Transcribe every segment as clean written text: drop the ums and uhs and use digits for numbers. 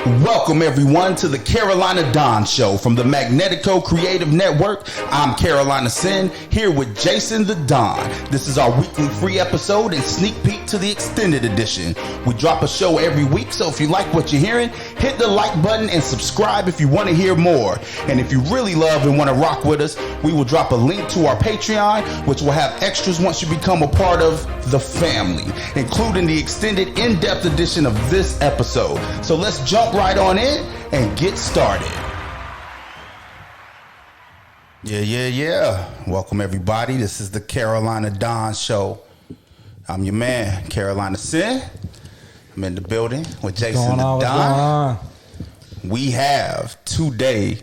Welcome everyone to the Carolina Don Show from the Magnetico Creative Network. I'm Carolina Sin here with Jason the Don. This is our weekly free episode and sneak peek to the extended edition. We drop a show every week, so if you like what you're hearing, hit the like button and subscribe if you want to hear more. And if you really love and want to rock with us, we will drop a link to our Patreon, which will have extras once you become a part of the family, including the extended in-depth edition of this episode. So let's jump right on in and get started. Yeah. Welcome everybody. This is the Carolina Don Show. I'm your man, Carolina Sin. I'm in the building with Jason the Don. We have today.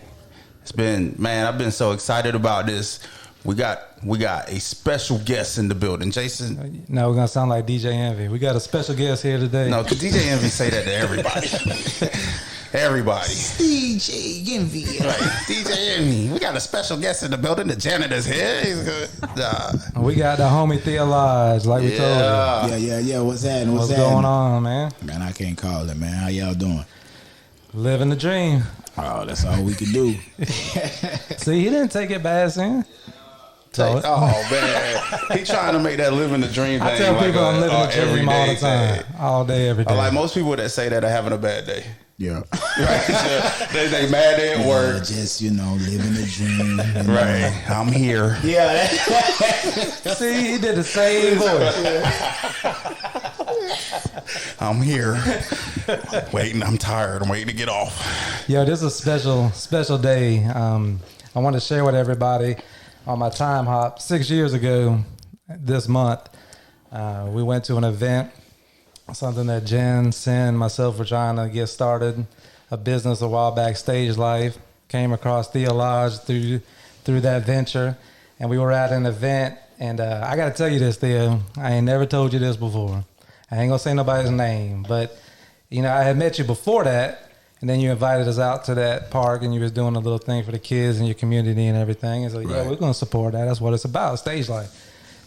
It's been, man, I've been so excited about this. We got a special guest in the building. Jason? No, we're going to sound like DJ Envy. We got a special guest here today. No, because DJ Envy say that to everybody. Everybody. DJ Envy. Right. DJ Envy. We got a special guest in the building. The janitor's here. He's good. We got the homie TheoLodge, like we told you. Yeah. What's happening? What's going on, man? Man, I can't call it, man. How y'all doing? Living the dream. Oh, that's all we can do. See, he didn't take it bad, Sam. Oh, man. He trying to make that living the dream thing. I tell people I'm living the dream all the time. All day, every day. Like most people that say that are having a bad day. Yeah. Right? They mad at work. Just, living the dream. Right. I'm here. Yeah. See, he did the same voice. I'm here. Waiting. I'm tired. I'm waiting to get off. Yo, this is a special day. I want to share with everybody on my time hop 6 years ago this month. We went to an event, something that Jen, Sin, myself were trying to get started, a business a while back, Stage Life. Came across TheoLodge through that venture, and we were at an event, and I got to tell you this, Theo, I ain't never told you this before. I ain't going to say nobody's name, but, I had met you before that, and then you invited us out to that park, and you was doing a little thing for the kids in your community and everything. And so, yeah, we're going to support that. That's what it's about, Stage Life.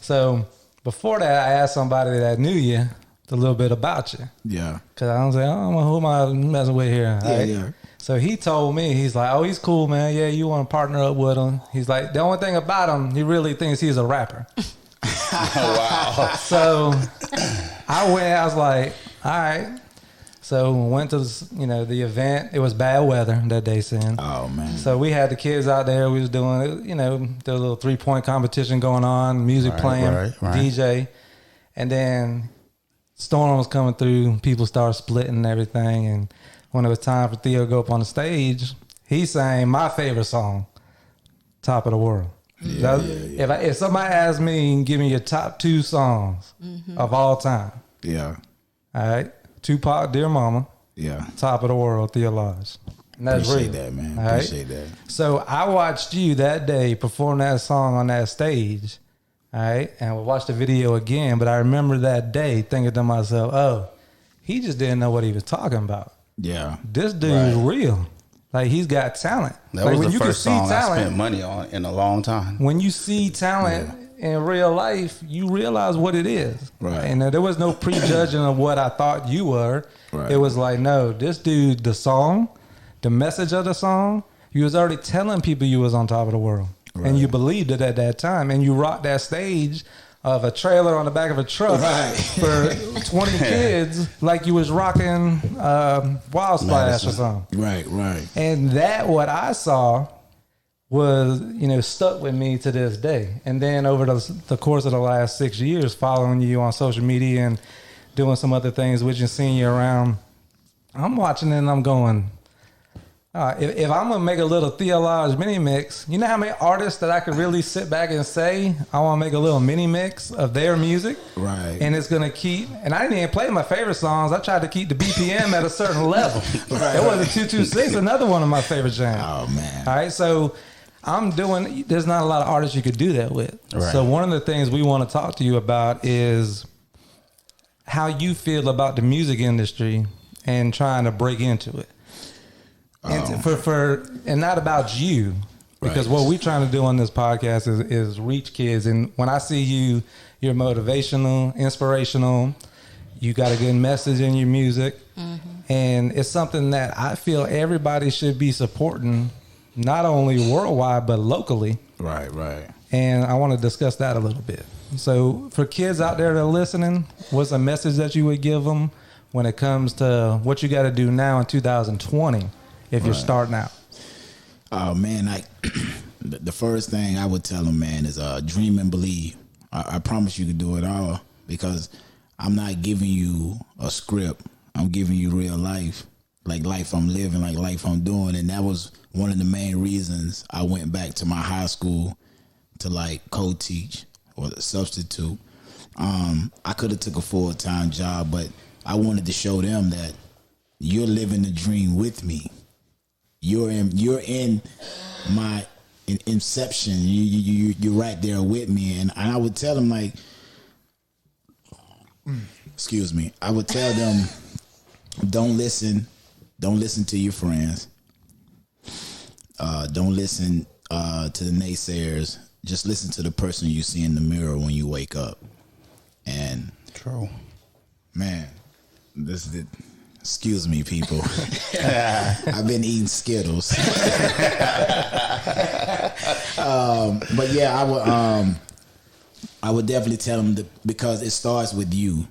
So before that, I asked somebody that knew you a little bit about you. Yeah. Because I was like, who am I messing with here? Yeah. So he told me, he's like, oh, he's cool, man. Yeah, you want to partner up with him. He's like, the only thing about him, he really thinks he's a rapper. Oh, wow. So I was like, all right. So we went to the event. It was bad weather that day, Sin. Oh, man. So we had the kids out there. We was doing, there was a little 3-point competition going on, music playing, DJ. And then storm was coming through. People started splitting and everything. And when it was time for Theo to go up on the stage, he sang my favorite song, Top of the World. Yeah. If somebody asked me, give me your top 2 songs of all time. Yeah. All right. Tupac, Dear Mama. Yeah. Top of the World, TheoLodge. And that's Appreciate real. that, man. All right? Appreciate that. So I watched you that day perform that song on that stage. All right. And we watched the video again. But I remember that day thinking to myself, oh, he just didn't know what he was talking about. Yeah. This dude is real. Like, he's got talent. That was the first song I spent money on in a long time. When you see talent in real life, you realize what it is. Right. And there was no prejudging of what I thought you were. Right. It was like, no, this dude, the song, the message of the song, you was already telling people you was on top of the world. Right. And you believed it at that time. And you rocked that stage of a trailer on the back of a truck for 20 kids like you was rocking Wild Splash or something. Right. And that, what I saw was, stuck with me to this day. And then over the course of the last 6 years, following you on social media and doing some other things with you, seeing you around, I'm watching it and I'm going, if I'm going to make a little TheoLodge mini mix, you know how many artists that I could really sit back and say, I want to make a little mini mix of their music. Right. And it's going to keep, and I didn't even play my favorite songs. I tried to keep the BPM at a certain level. It wasn't 226, another one of my favorite jams. Oh, man. All right. So there's not a lot of artists you could do that with. Right. So one of the things we want to talk to you about is how you feel about the music industry and trying to break into it. And not about you, because what we're trying to do on this podcast is reach kids. And when I see you, you're motivational, inspirational. You got a good message in your music. Mm-hmm. And it's something that I feel everybody should be supporting, not only worldwide, but locally. Right. And I want to discuss that a little bit. So for kids out there that are listening, what's a message that you would give them when it comes to what you got to do now in 2020 if you're starting out? Oh man, the first thing I would tell them, man, is dream and believe. I promise you can do it all, because I'm not giving you a script. I'm giving you real life, like life I'm living, like life I'm doing. And that was one of the main reasons I went back to my high school to like co-teach or substitute. I could have took a full-time job, but I wanted to show them that you're living the dream with me. You're in my inception. You're right there with me. And I would tell them, like, excuse me, I would tell them, don't listen to your friends. Don't listen to the naysayers. Just listen to the person you see in the mirror when you wake up. And True. man, excuse me, people. I've been eating Skittles. But yeah, I would definitely tell them because it starts with you.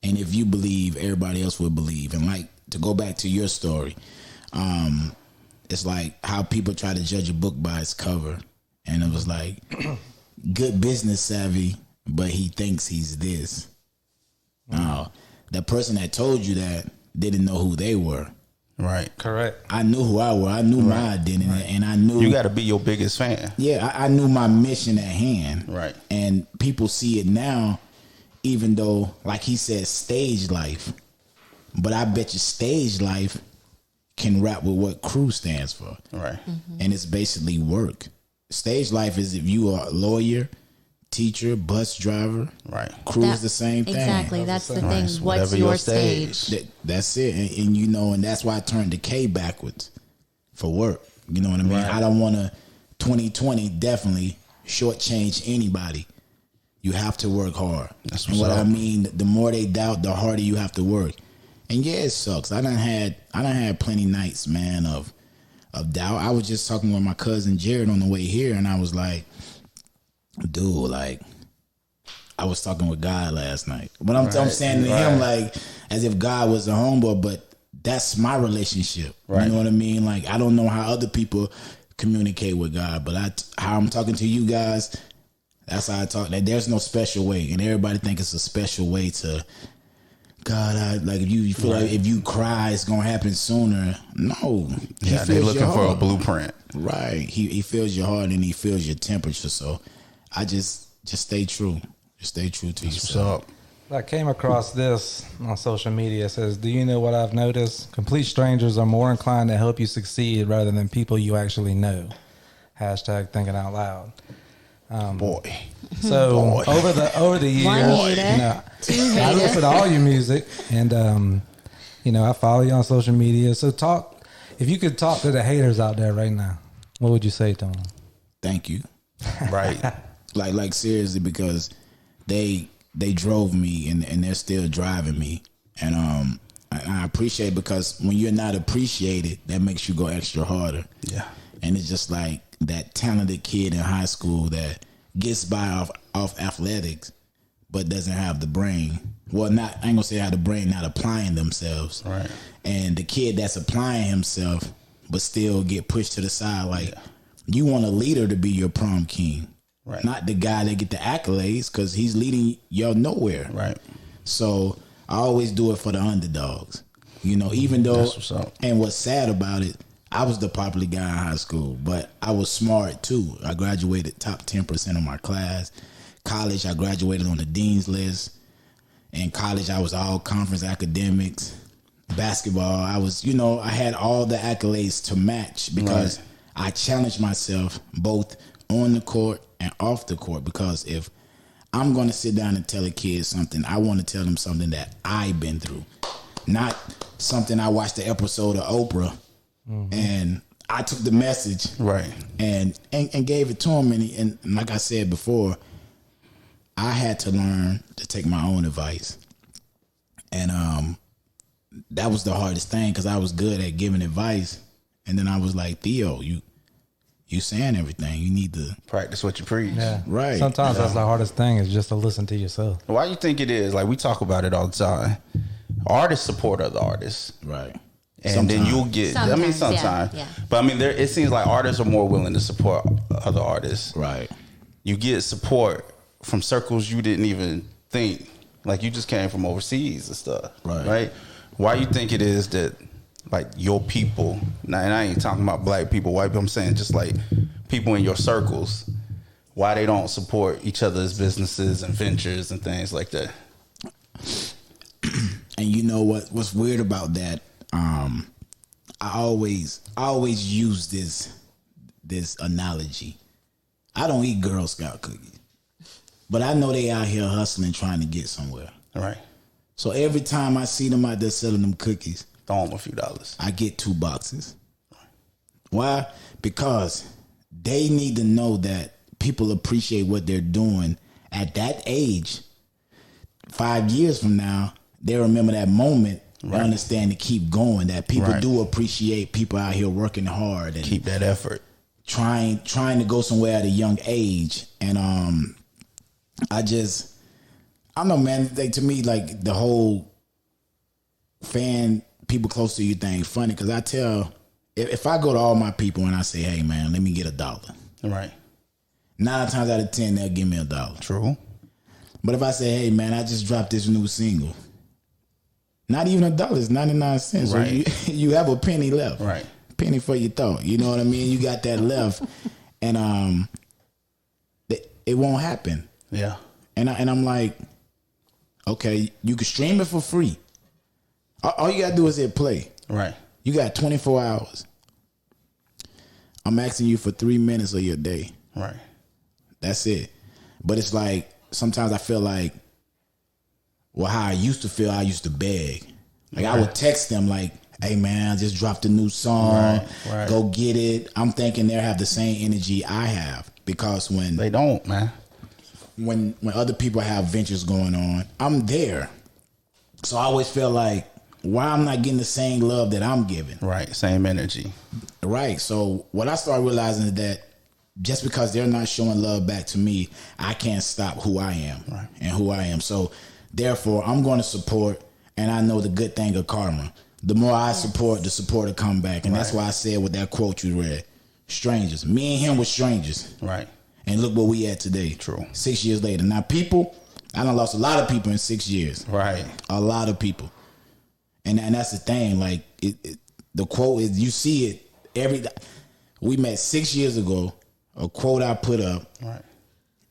And if you believe, everybody else will believe. And like, to go back to your story, it's like how people try to judge a book by its cover. And it was like, good business savvy, but he thinks he's this. The person that told you that didn't know who they were. Right. Correct. I knew who I were. I knew my identity, and I knew You got to be your biggest fan. Yeah, I knew my mission at hand. Right. And people see it now, even though, like he said, stage life. But I bet you stage life can rap with what crew stands for. Right. And it's basically work. Stage life is if you are a lawyer, teacher, bus driver. Right. Crew is the same thing. Exactly. That's the thing. Right. What's Whatever your your stage? stage. That's it. And you know, and that's why I turned the K backwards for work. You know what I mean? Right. I don't want to 2020 definitely shortchange anybody. You have to work hard. That's and what's what up. I mean, the more they doubt, the harder you have to work. And yeah, it sucks. I done had plenty nights, man, of doubt. I was just talking with my cousin Jared on the way here, and I was like, dude, like, I was talking with God last night. But I'm saying to him, like, as if God was a homeboy, but that's my relationship. Right. You know what I mean? Like, I don't know how other people communicate with God, but how I'm talking to you guys, that's how I talk. Like, there's no special way, and everybody think it's a special way to God. Like, if you feel like if you cry, it's gonna happen sooner. No, Yeah, they feels looking your for a heart. blueprint. Right. He feels your heart and he feels your temperature. So I just stay true. Just stay true to What's yourself. up? I came across this on social media. It says, do you know what I've noticed? Complete strangers are more inclined to help you succeed rather than people you actually know. Hashtag thinking out loud. Boy. So over the years, One hater, you know, two I haters. listen to all your music, and you know, I follow you on social media. So if you could talk to the haters out there right now, what would you say to them? Thank you. Right. Like seriously, because they drove me and they're still driving me. And I appreciate it, because when you're not appreciated, that makes you go extra harder. Yeah. And it's just like that talented kid in high school that gets by off athletics, but doesn't have the brain. Well, I ain't gonna say have the brain, not applying themselves. Right. And the kid that's applying himself, but still get pushed to the side. Like, you want a leader to be your prom king, Right. not the guy that get the accolades, because he's leading y'all nowhere. Right. So I always do it for the underdogs. You know, even though, That's what's up. and what's sad about it, I was the popular guy in high school, but I was smart too. I graduated top 10% of my class. College, I graduated on the dean's list. In college, I was all conference academics. Basketball, I had all the accolades to match, because I challenged myself both on the court and off the court. Because if I'm going to sit down and tell a kid something, I want to tell them something that I've been through, not something I watched the episode of Oprah and I took the message Right. and gave it to him. And like I said before, I had to learn to take my own advice. And that was the hardest thing because I was good at giving advice, and then I was like, Theo, you saying everything. You need to practice what you preach. Yeah. Right. Sometimes that's the hardest thing is just to listen to yourself. Why you think it is? Like we talk about it all the time. Artists support other artists. Right. And then you'll get, sometimes. Yeah. But I mean, it seems like artists are more willing to support other artists. Right. You get support from circles you didn't even think. Like you just came from overseas and stuff. Right. Why you think it is that like your people, and I ain't talking about black people, white people, I'm saying just like people in your circles, why they don't support each other's businesses and ventures and things like that? And you know what's weird about that? I always use this analogy. I don't eat Girl Scout cookies, but I know they out here hustling, trying to get somewhere. Right. So every time I see them out there selling them cookies, throw them a few dollars. I get 2 boxes. Why? Because they need to know that people appreciate what they're doing at that age. 5 years from now, they remember that moment. Right. Understand to keep going. That people do appreciate people out here working hard and keep that effort, trying to go somewhere at a young age. And I don't know, man. Like, to me, like the whole fan people close to you thing funny because I tell if I go to all my people and I say, hey man, let me get $1. Right. 9 times out of 10 they'll give me $1. True. But if I say, hey man, I just dropped this new single. Not even $1, it's 99 cents. Right. So you have a penny left. Right. Penny for your thought. You know what I mean? You got that left. And it won't happen. Yeah. And I'm like, okay, you can stream it for free. All you gotta do is hit play. Right. You got 24 hours. I'm asking you for 3 minutes of your day. Right. That's it. But it's like, sometimes I feel like, well, how I used to feel, I used to beg. Like I would text them like, hey man, I just dropped a new song. Right. Go get it. I'm thinking they have the same energy I have. Because when they don't, man. When other people have ventures going on, I'm there. So I always feel like, why I'm not getting the same love that I'm giving? Right, same energy. Right. So what I started realizing is that just because they're not showing love back to me, I can't stop who I am and who I am. So therefore, I'm going to support, and I know the good thing of karma. The more I support, the support will come back. And that's why I said with that quote you read, strangers. Me and him were strangers. Right. And look where we at today. True. 6 years later. Now people, I done lost a lot of people in 6 years. Right. A lot of people. And that's the thing. Like, the quote is, you see it we met 6 years ago. A quote I put up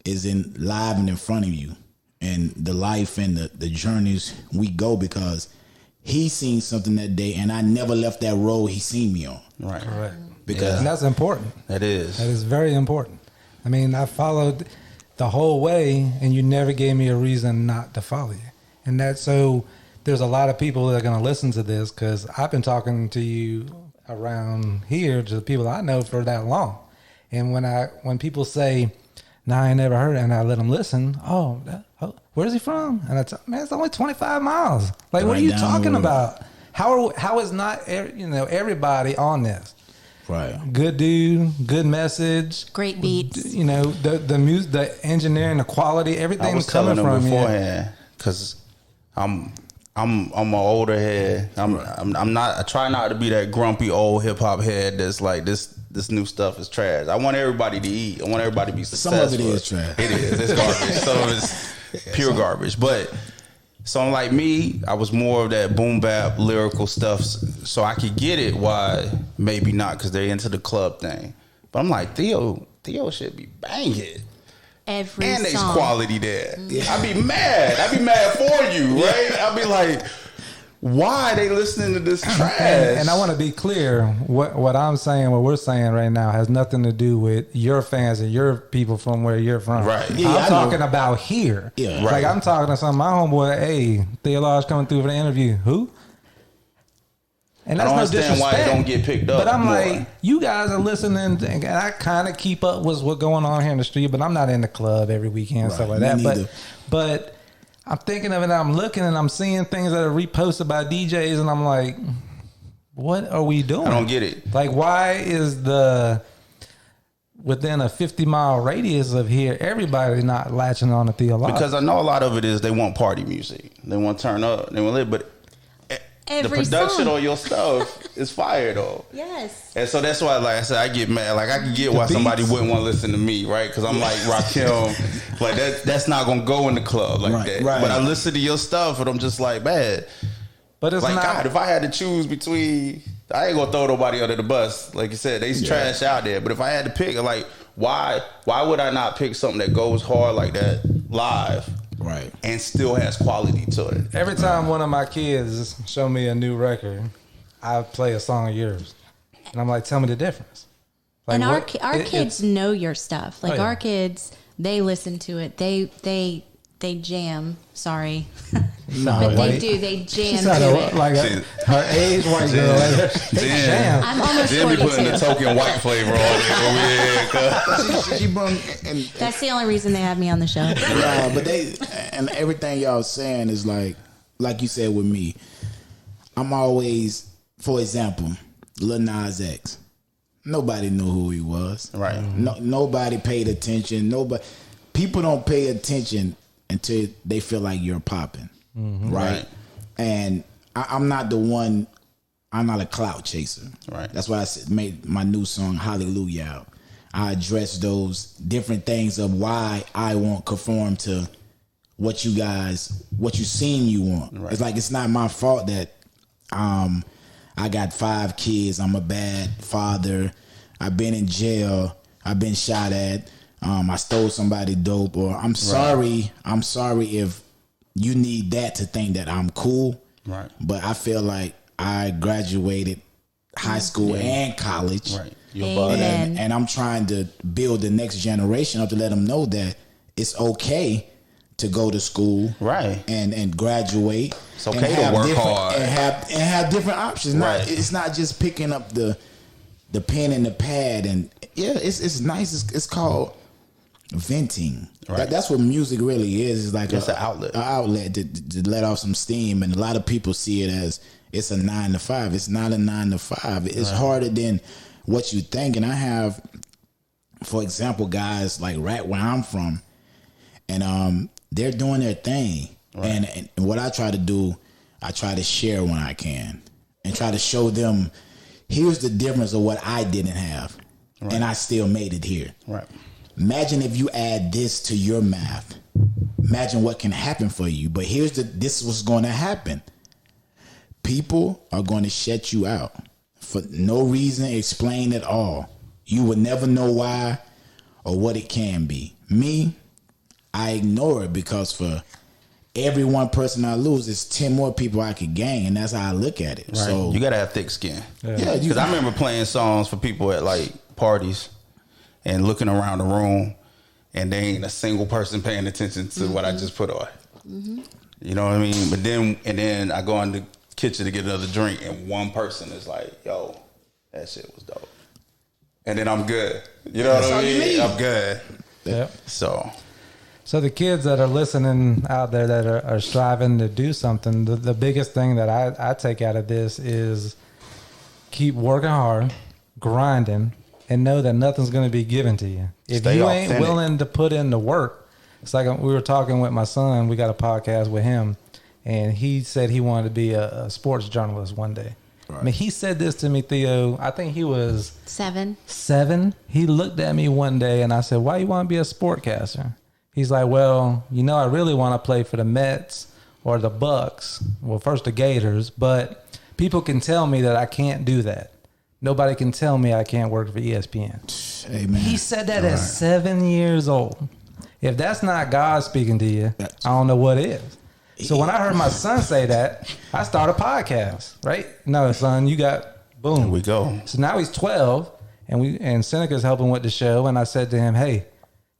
is live and in front of you. And the life and the journeys we go, because he seen something that day and I never left that road he seen me on. Right. Correct. Because and that's important. That is. That is very important. I mean, I followed the whole way and you never gave me a reason not to follow you. And that's so there's a lot of people that are going to listen to this because I've been talking to you around here to the people I know for that long. And when people say, "No, I ain't never heard it," and I let them listen, where's he from? And I tell, man, it's only 25 miles. Like, what are you talking about? How is not everybody on this? Right. Good dude, good message, great beats. The music, the engineering, the quality, everything's coming from you. Beforehand, because I'm an older head. I'm not. I try not to be that grumpy old hip hop head that's like this new stuff is trash. I want everybody to eat. I want everybody to be successful. Some of it is trash. It is. It's garbage. Some of it's pure garbage. But so like me, I was more of that boom bap lyrical stuff, so I could get it. Why maybe not? Because they're into the club thing. But I'm like, Theo should be banging. Every and there's song. Quality there. Yeah. I'd be mad. I'd be mad for you, right? I'd be like, why are they listening to this trash? And I want to be clear, what I'm saying, what we're saying right now has nothing to do with your fans and your people from where you're from. Right. Yeah, I'm talking about here. Yeah. Like, Right. I'm talking to some of my homeboy, hey, TheoLodge coming through for the interview. Who? And I that's don't no understand why it disrespect. don't get picked up. But I'm more. like, you guys are listening, and I kind of keep up with what's going on here in the street, but I'm not in the club every weekend, stuff like Me that. neither. But I'm thinking of it. I'm looking and I'm seeing things that are reposted by DJs, and I'm like, what are we doing? I don't get it. Like, why is within a 50-mile radius of here, everybody not latching on to TheoLodge? Because I know a lot of it is they want party music. They want to turn up. They want to live. But the production on your stuff is fire, though. Yes. And so that's why, like I said, I get mad. Like, I can get why somebody wouldn't want to listen to me, right? Because I'm like, Rakim, like, that's not going to go in the club like that. Right. But I listen to your stuff, and I'm just like, man. But it's like, not. God, if I had to choose between, I ain't going to throw nobody under the bus. Like you said, they's trash out there. But if I had to pick, like, why would I not pick something that goes hard like that live? Right. And still has quality to it. Every time one of my kids show me a new record, I play a song of yours. And I'm like, tell me the difference. Like, and our kids know your stuff. Like, our kids, they listen to it. They jam. Sorry. No, but they do. They jam to it. Like her age, white girl. They jam. I'm almost Then be 42. putting the token white flavor on it. she brung, and That's the only reason they have me on the show. yeah, but and everything y'all saying is like you said with me. I'm always, for example, Lil Nas X. Nobody knew who he was. Right. Nobody paid attention. People don't pay attention until they feel like you're popping. Right. And I'm not the one. I'm not a clout chaser. Right. That's why I made my new song Hallelujah out. I address those different things of why I won't conform to what you seen you want. Right. It's like, it's not my fault that I got 5 kids. I'm a bad father. I've been in jail. I've been shot at. I stole somebody dope. Or I'm sorry. I'm sorry if you need that to think that I'm cool. Right. But I feel like I graduated high school and college. Right. Amen. And I'm trying to build the next generation up to let them know that it's okay to go to school, right, and graduate. It's okay to work hard and have different options. Right. It's not just picking up the pen and the pad. And it's nice. It's called venting. Right. That's what music really is. It's like it's an outlet. An outlet to let off some steam. And a lot of people see it as it's a 9 to 5. It's not a 9 to 5. It's harder than what you think. And I have, for example, guys like right where I'm from, and they're doing their thing. Right. And what I try to do, I try to share when I can and try to show them, here's the difference of what I didn't have. Right. And I still made it here. Right. Imagine if you add this to your math. Imagine what can happen for you. But this is what's going to happen. People are going to shut you out for no reason explained at all. You will never know why or what it can be. Me, I ignore it because for every one person I lose, it's 10 more people I could gain, and that's how I look at it. Right. So you gotta have thick skin. Yeah, because I remember playing songs for people at like parties and looking around the room, and there ain't a single person paying attention to what I just put on. Mm-hmm. You know what I mean? But then I go in the kitchen to get another drink, and one person is like, "Yo, that shit was dope," and then I'm good. You know what I mean? I'm good. Yeah. So the kids that are listening out there that are striving to do something, the biggest thing that I take out of this is keep working hard, grinding, and know that nothing's going to be given to you. If Stay you authentic. ain't willing to put in the work, it's like we were talking with my son. We got a podcast with him, and he said he wanted to be a sports journalist one day. Right. I mean, he said this to me, Theo. I think he was 7. He looked at me one day, and I said, "Why you want to be a sportcaster?" He's like, "Well, I really want to play for the Mets or the Bucks. Well, first the Gators, but people can tell me that I can't do that. Nobody can tell me I can't work for ESPN." Amen. He said that at 7 years old. If that's not God speaking to you, I don't know what is. So when I heard my son say that, I started a podcast, right? No, son, you got boom. Here we go. So now he's 12, and Seneca's helping with the show. And I said to him, "Hey,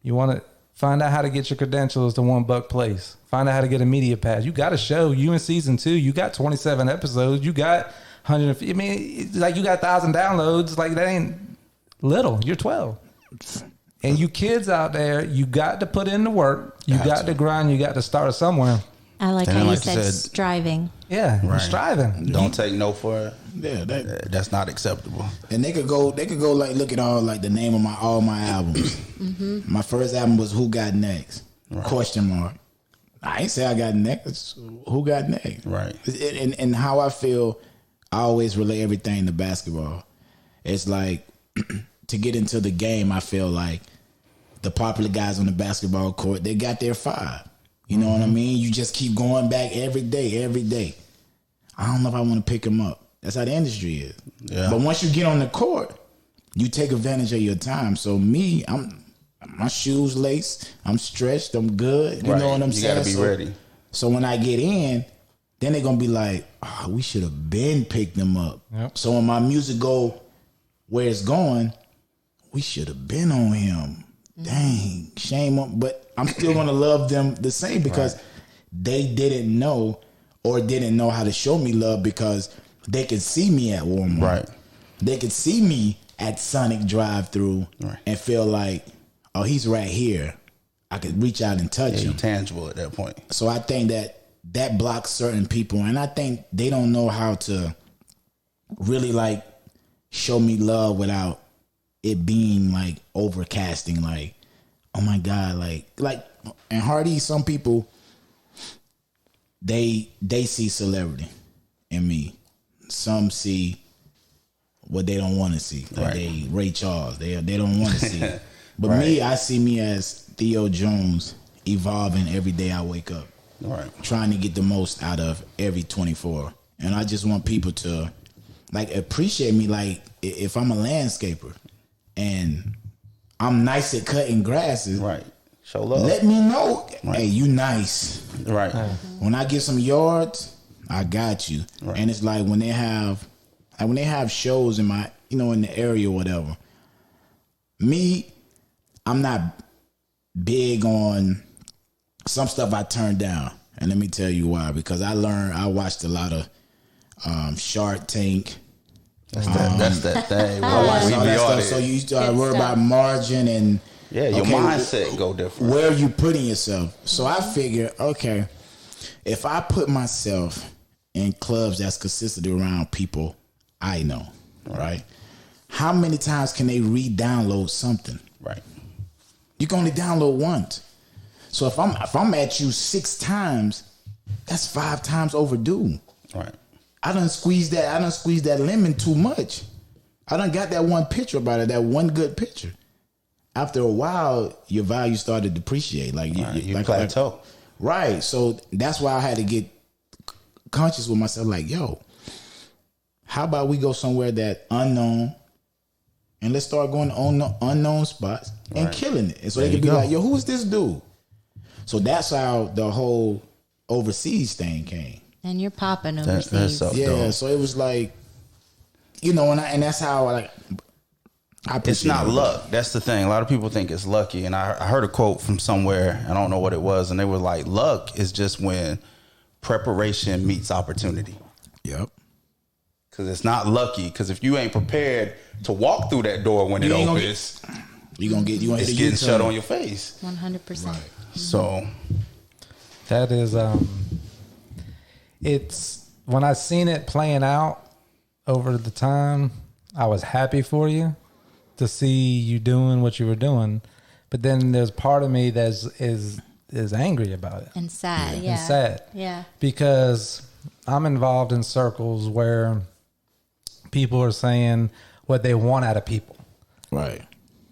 you want to find out how to get your credentials to One Buck Place? Find out how to get a media pass. You got a show. You in season 2. You got 27 episodes. You got 150. I mean, it's like you got 1,000 downloads. Like that ain't little. You're 12." And you kids out there, you got to put in the work. You got to grind. You got to start somewhere. I like And how you like you said, said- striving. Yeah, Right. striving. Don't take no for it. Yeah, That's not acceptable. and they could go like look at all like the name of all my albums. My first album was Who Got Next? Question mark. I ain't say I got next. It's Who got next? Right. And how I feel, I always relate everything to basketball. It's like to get into the game, I feel like the popular guys on the basketball court, they got their 5. You know what I mean? You just keep going back every day. I don't know if I want to pick them up. That's how the industry is. Yeah. But once you get on the court, you take advantage of your time. So me, my shoes laced, I'm stretched, I'm good. You Right. know what I'm You saying? gotta be ready. So when I get in, then they're gonna be like, oh, we should have been picked them up. Yep. So when my music go where it's going, we should have been on him. Dang, shame on, but I'm still gonna love them the same because they didn't know or didn't know how to show me love because they could see me at Walmart. Right. They could see me at Sonic drive-through Right. and feel like, oh, he's right here. I could reach out and touch Yeah, him. you're tangible at that point. So I think that blocks certain people, and I think they don't know how to really like show me love without it being like overcasting, like, oh my God, like and Hardy, some people they see celebrity in me. Some see what they don't want to see. Like they Ray Charles. They don't want to see. But me, I see me as Theo Jones evolving every day I wake up. Right. Trying to get the most out of every 24. And I just want people to like appreciate me. Like if I'm a landscaper and I'm nice at cutting grasses, Right. Show love. let me know. Right. Hey, you nice. Right. When I get some yards, I got you. Right. And it's like when they have shows in my, in the area or whatever. Me, I'm not big on some stuff I turned down. And let me tell you why. Because I watched a lot of Shark Tank. That's that thing. I watched We all be that on stuff. it. So you start Good worry stuff. about margin and Yeah, your mindset go different. where you putting yourself. So I figure, okay, if I put myself in clubs that's consistently around people I know, right? How many times can they re-download something? Right. You can only download once. So if I'm at you 6 times, that's 5 times overdue. Right. I done squeezed that lemon too much. I done got that one picture about it, that one good picture. After a while, your value started to depreciate. Like You plateau. Right. So that's why I had to get conscious with myself. Like, yo, how about we go somewhere that unknown, and let's start going to unknown spots and killing it. And so they can be like, yo, who is this dude? So that's how the whole overseas thing came. And you're popping That's overseas. so Yeah. dope. So it was like, and that's how I appreciate It's not it. luck. That's the thing. A lot of people think it's lucky. And I heard a quote from somewhere. I don't know what it was. And they were like, luck is just when preparation meets opportunity. Yep. Because it's not lucky. Because if you ain't prepared to walk through that door when it You ain't gonna opens, You gonna hit it's a getting U-turn. shut on your face. 100%. So, That is, it's when I seen it playing out over the time, I was happy for you to see you doing what you were doing. But then there's part of me that is angry about it. And sad. Yeah. And sad. Yeah. Because I'm involved in circles where people are saying what they want out of people. Right.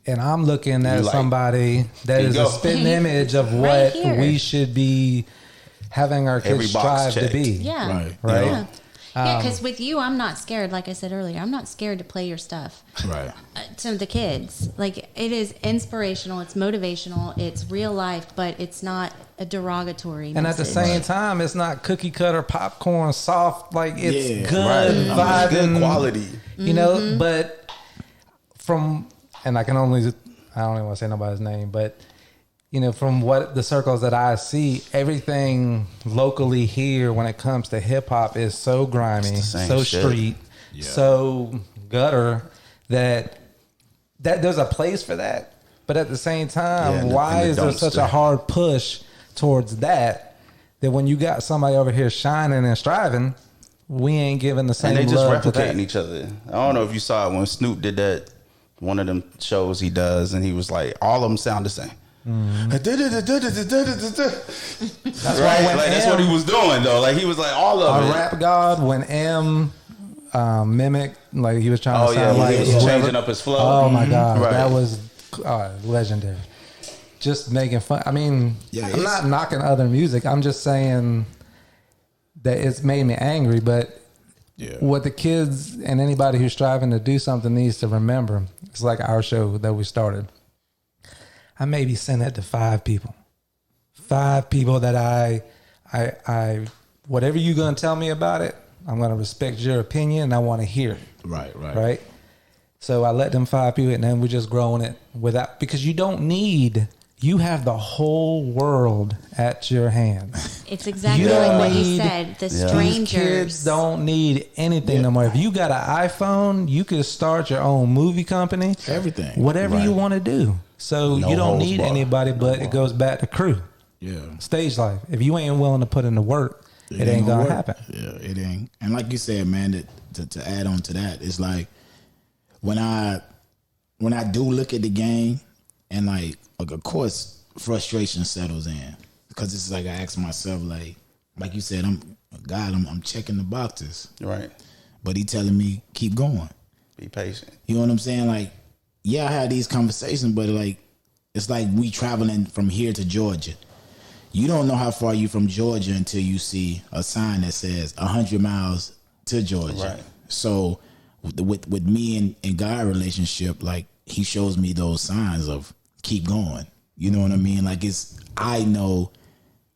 And I'm looking at You like- somebody that Here you is go. a spitting image of Right what here. we should be having our Every kids box strive to checked. be. Yeah. Right. Right. Yeah. Yeah, because with you, I'm not scared. Like I said earlier, I'm not scared to play your stuff Right. to the kids. Like, it is inspirational, it's motivational, it's real life, but it's not a derogatory And at the message. same time, it's not cookie cutter popcorn soft. Like it's Yeah. good Right. It's vibing, good quality. you know. But and I don't even want to say nobody's name, but from what the circles that I see, everything locally here when it comes to hip hop is so grimy, It's the same so shit. street, so gutter that there's a place for that. But at the same time, Yeah, in the why is there dumpster. such a hard push towards that that when you got somebody over here shining and striving, we ain't giving the same And they just love to replicating that. each other. I don't know if you saw it when Snoop did that, one of them shows he does, and he was like, all of them sound the same. That's why when that's what he was doing though. Like he was like all of A it. rap god, when M mimicked, like he was trying to sound like he was whoever- changing up his flow. Oh my god, Right. that was legendary. Just making fun. I mean, Yeah, I'm not knocking other music. I'm just saying that it's made me angry. But what the kids and anybody who's striving to do something needs to remember, it's like our show that we started. I maybe sent it to 5 people. 5 people that I whatever you're gonna tell me about it, I'm gonna respect your opinion and I want to hear it. Right. So I let them 5 people, and then we're just growing it without, because you have the whole world at your hands. It's exactly You don't like what you need- said. The These strangers. kids don't need anything no more. If you got an iPhone, you can start your own movie company. Everything. Whatever you want to do. So No you don't holds need barred. anybody, but it goes back to crew. Yeah. Stage life. If you ain't willing to put in the work, it ain't gonna work. happen. Yeah, it ain't. And like you said, man, to add on to that, it's like when I do look at the game, and like of course frustration settles in, because it's like I ask myself, like you said, I'm checking the boxes, Right. but he telling me keep going. Be patient. You know what I'm saying? Like, yeah, I had these conversations, but like it's like we traveling from here to Georgia. You don't know how far you from Georgia until you see a sign that says 100 miles to Georgia. Right. So with me and God relationship, like he shows me those signs of keep going. You know what I mean? Like I know,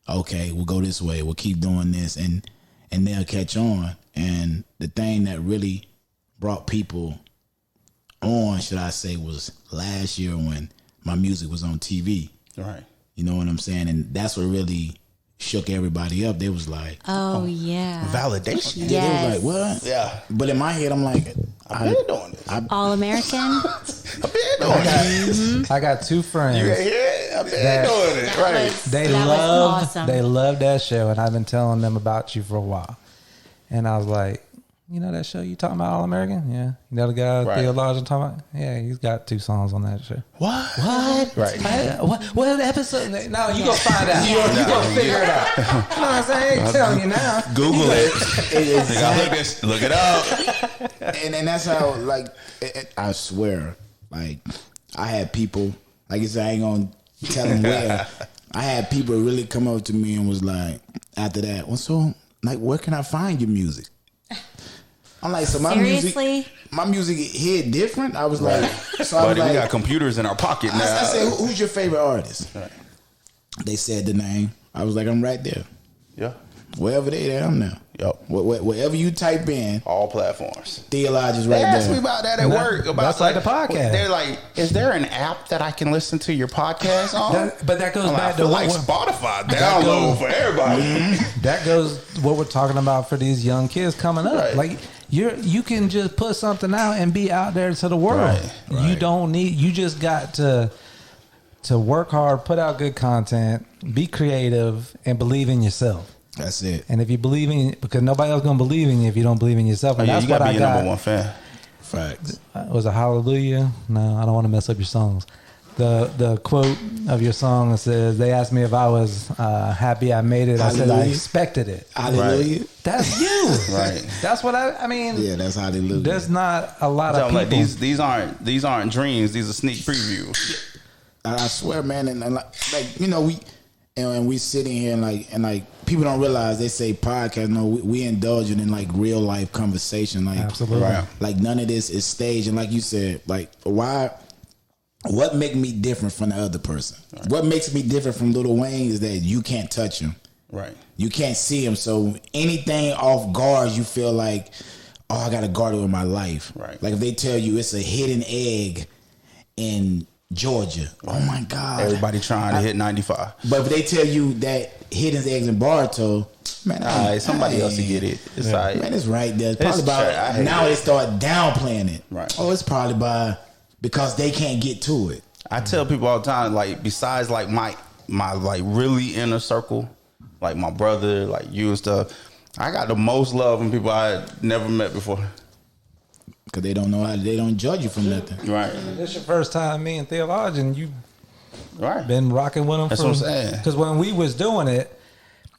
okay, we'll go this way. We'll keep doing this, and they'll catch on. And the thing that really brought people on, should I say, was last year when my music was on TV. Right. You know what I'm saying? And that's what really shook everybody up. They was like, Oh, yeah. Validation. yeah, Yes. they was like, what? Yeah. But in my head, I'm like, I've been doing this. All American. I've been doing this. I got 2 friends. You hear it? I've been That- doing it. Right. They that love was awesome. they love that show, and I've been telling them about you for a while. And I was like, you know that show you talking about, All American? Yeah. You know the guy Right. TheoLodge I'm talking about? Yeah, he's got 2 songs on that show. What? Right. What episode? No, you gonna find out. You gonna figure it out. You know what I'm saying? I ain't telling you now. Google it. Look it up. and that's how, like, I swear, like, I had people, like I said, I ain't gonna tell them where. I had people really come up to me and was like, after that, well, so, like, where can I find your music? I'm like, so my Seriously? music hit different. I was like, so I was Buddy, like, we got computers in our pocket now. I said, who's your favorite artist? Right. They said the name. I was like, I'm right there. Yeah. Wherever they there, I'm there. Yep. Wherever you type in, All platforms. TheoLodge is They right asked me there. about that at work. About That's like the podcast. They're like, is there an app that I can listen to your podcast on? But that goes I'm like, back I to feel what like Spotify download for everybody. that goes what we're talking about for these young kids coming up. Right. Like you can just put something out and be out there to the world. Right, You right. don't need. You just got to work hard, put out good content, be creative, and believe in yourself. That's it. And if you believe in, because nobody else gonna believe in you if you don't believe in yourself. Oh, And yeah, that's you what gotta I be your got. number 1 fan. Facts. Was a hallelujah? No, I don't want to mess up your songs. The quote of your song says, "They asked me if I was happy I made it. I said I Hallelujah. expected it." Hallelujah. That's you, Right. That's what I mean. Yeah, that's hallelujah. There's not a lot So of I'm like, people. these aren't dreams. These are sneak previews. I swear, man, and like you know, we sitting here and like people don't realize, they say podcast. No, we indulging in like real life conversation. Like, Absolutely. Right. like none of this is staged. And like you said, like what make me different from the other person? Right. What makes me different from Lil Wayne is that you can't touch him. Right. You can't see him. So anything off guard, you feel like, oh, I got to guard it with my life. Right. Like if they tell you it's a hidden egg in Georgia, oh my God. Everybody trying to hit 95. But if they tell you that hidden eggs in Bartow, man, All right, somebody else will get it. It's all right. Man, it's right there. It's probably It's true. I about hate now it. they start downplaying it. Right. Oh, it's probably because they can't get to it. I tell people all the time, like, besides like my like really inner circle, like my brother, like you and stuff. I got the most love from people I had never met before. Because they don't know how, they don't judge you from nothing. Right. This your first time me and TheoLodge, and you been rocking with him. That's what I'm saying. Because when we was doing it,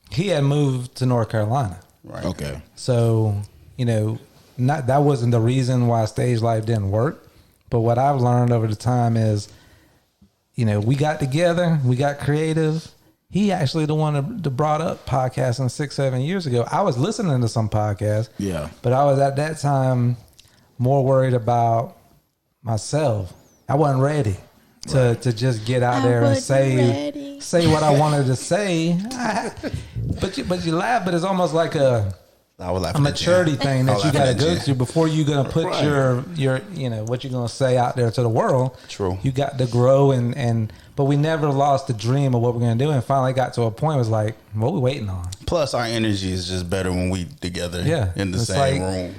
he had moved to North Carolina. Right. Okay. So, that wasn't the reason why Stage Life didn't work. But what I've learned over the time is, we got together, we got creative. He actually the one that brought up podcasting 6-7 years ago. I was listening to some podcasts. Yeah. But I was at that time more worried about myself. I wasn't ready to just get out there and say what I wanted to say. But you laugh, but it's almost like a maturity thing that you got to go through before you're gonna put your what you're gonna say out there to the world. True. You got to grow but we never lost the dream of what we're gonna do, and finally got to a point where it was like, what we waiting on? Plus, our energy is just better when we together in the it's same like, room.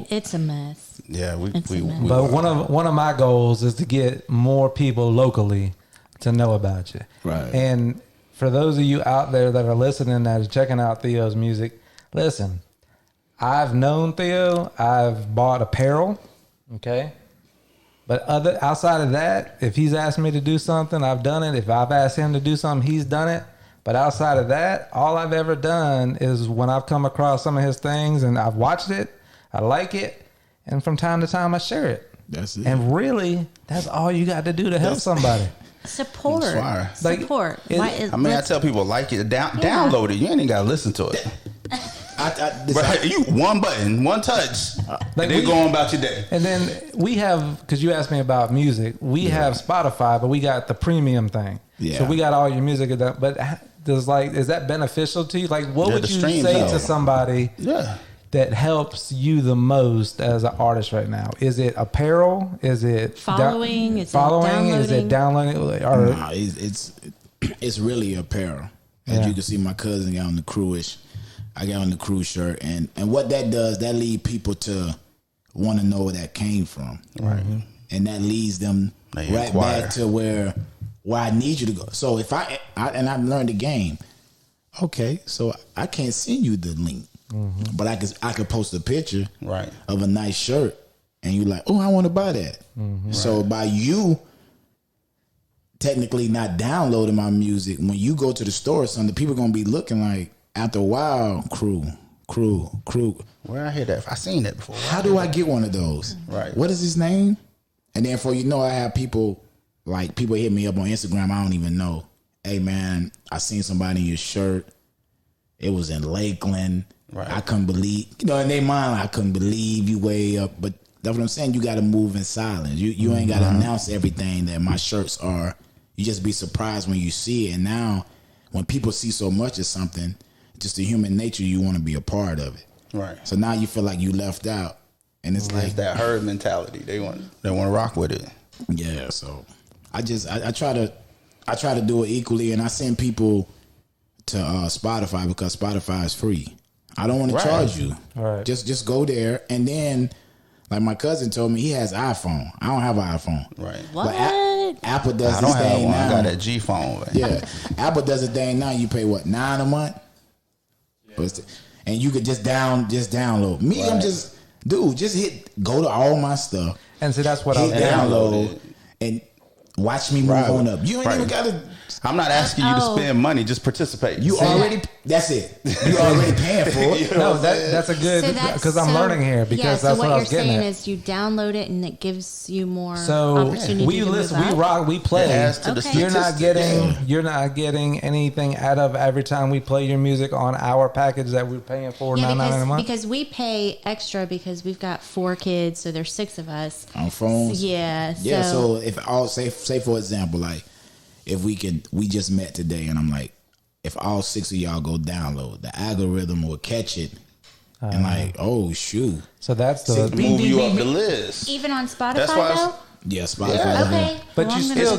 It's a mess. Yeah, we but one of my goals is to get more people locally to know about you. Right. And for those of you out there that are listening, that are checking out Theo's music, listen, I've known Theo. I've bought apparel. Okay. But outside of that, if he's asked me to do something, I've done it. If I've asked him to do something, he's done it. But outside of that, all I've ever done is when I've come across some of his things and I've watched it, I like it, and from time to time I share it. That's it. And really, that's all you got to do to help somebody. Support. Like, Support. I tell people like it, download it. You ain't even got to listen to it. You one button, one touch, and then go on about your day. And then we have, because you asked me about music, we have Spotify, but we got the premium thing. Yeah. So we got all your music. But is that beneficial to you? Like, what would you say to somebody that helps you the most as an artist right now? Is it apparel? Is it following? Is it downloading? Or nah, it's really apparel. As you can see, my cousin got on the crewish. I got on the crew shirt, and what that does, that lead people to want to know where that came from, right? And that leads them back to where I need you to go. So if and I've learned the game. Okay, so I can't send you the link, but I could post a picture of a nice shirt, and you're like, oh, I want to buy that. So by you technically not downloading my music, when you go to the store or something, people are gonna be looking like, after a while, crew. Where I hear that? I seen that before. How do I get one of those? Right. What is his name? And then I have people hit me up on Instagram. I don't even know. Hey man, I seen somebody in your shirt. It was in Lakeland. Right. I couldn't believe, in their mind, I couldn't believe you way up. But that's what I'm saying. You got to move in silence. You ain't got to announce everything that my shirts are. You just be surprised when you see it. And now, when people see so much of something, just the human nature, you want to be a part of it. Right. So now you feel like you left out, and it's like that herd mentality. They want to rock with it. Yeah. So I try to do it equally, and I send people to Spotify because Spotify is free. I don't want to charge you. Right. Just go there, and then like my cousin told me, he has iPhone. I don't have an iPhone. Right. What? But Apple does this thing now. I got that G phone. Man. Yeah. Apple does a thing now. You pay what, $9 a month? And you could just download. Me, I'm just go to all my stuff. And so that's what I'll download and watch me move on up. You ain't even gotta. I'm not asking you to spend money, just participate. That's it. You already paying for it. That's a good, because I'm learning here, because that's what I was getting at. So what you're saying is you download it and it gives you more opportunity we to listen, move we up? rock, we play. Okay. You're not getting anything out of every time we play your music on our package that we're paying for $9.99 a month. Because we pay extra because we've got 4 kids, so there's 6 of us on phones. Yeah. So if all say for example, like if we just met today, and I'm like, if all 6 of y'all go download, the algorithm will catch it. And like, oh shoot! So that's move you up the list. Even on Spotify, though. Yeah, Spotify. Yeah. Okay. But you're still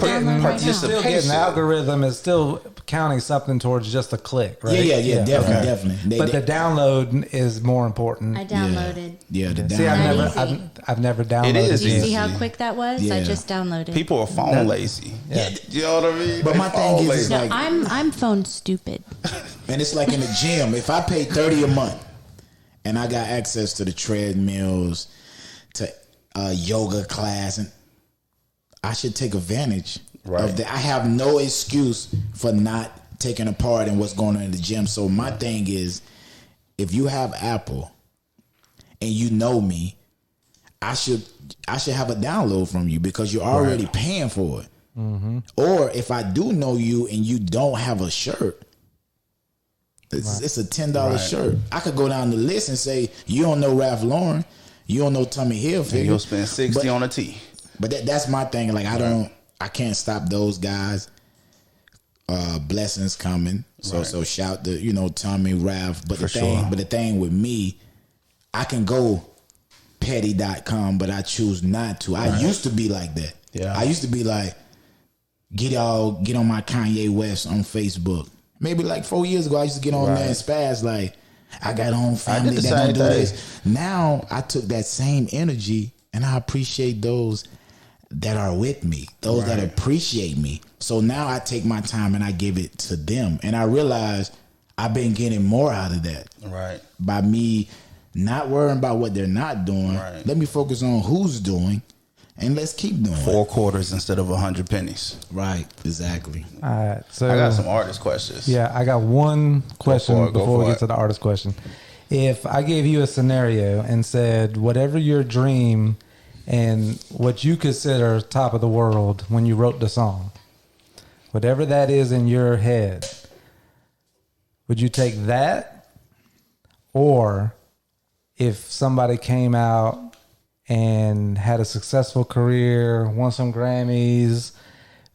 getting algorithm is still counting something towards just a click, right? Yeah, definitely. But the download is more important. I downloaded. Yeah, the download. See, I've never downloaded. It is. Did you see how quick that was? Yeah. I just downloaded. People are phone lazy. Yeah. You know what I mean? But my thing is, I'm phone stupid. And it's like in the gym. If I pay $30 a month and I got access to the treadmills, to yoga class, and I should take advantage of that. I have no excuse for not taking a part in what's going on in the gym. So my thing is, if you have Apple and you know me, I should have a download from you because you're already paying for it. Mm-hmm. Or if I do know you and you don't have a shirt, it's a $10 shirt. I could go down the list and say, you don't know Ralph Lauren, you don't know Tommy Hilfiger. You'll spend $60 on a tee. But that's my thing. Like I can't stop those guys. Blessings coming. So shout to Tommy, Ralph. But the thing with me, I can go petty.com, but I choose not to. I used to be like that. Yeah. I used to be like, get on my Kanye West on Facebook. Maybe like 4 years ago, I used to get on there and spaz like, I got on family that don't do this. Now I took that same energy and I appreciate those that are with me, those that appreciate me. So now I take my time and I give it to them. And I realize I've been getting more out of that. Right. By me not worrying about what they're not doing. Right. Let me focus on who's doing. And let's keep doing 4 quarters instead of 100 pennies. Right, exactly. All right, so I got some artist questions. Yeah, I got one question before we get to the artist question. If I gave you a scenario and said, whatever your dream and what you consider top of the world when you wrote the song, whatever that is in your head, would you take that? Or if somebody came out and had a successful career, won some Grammys,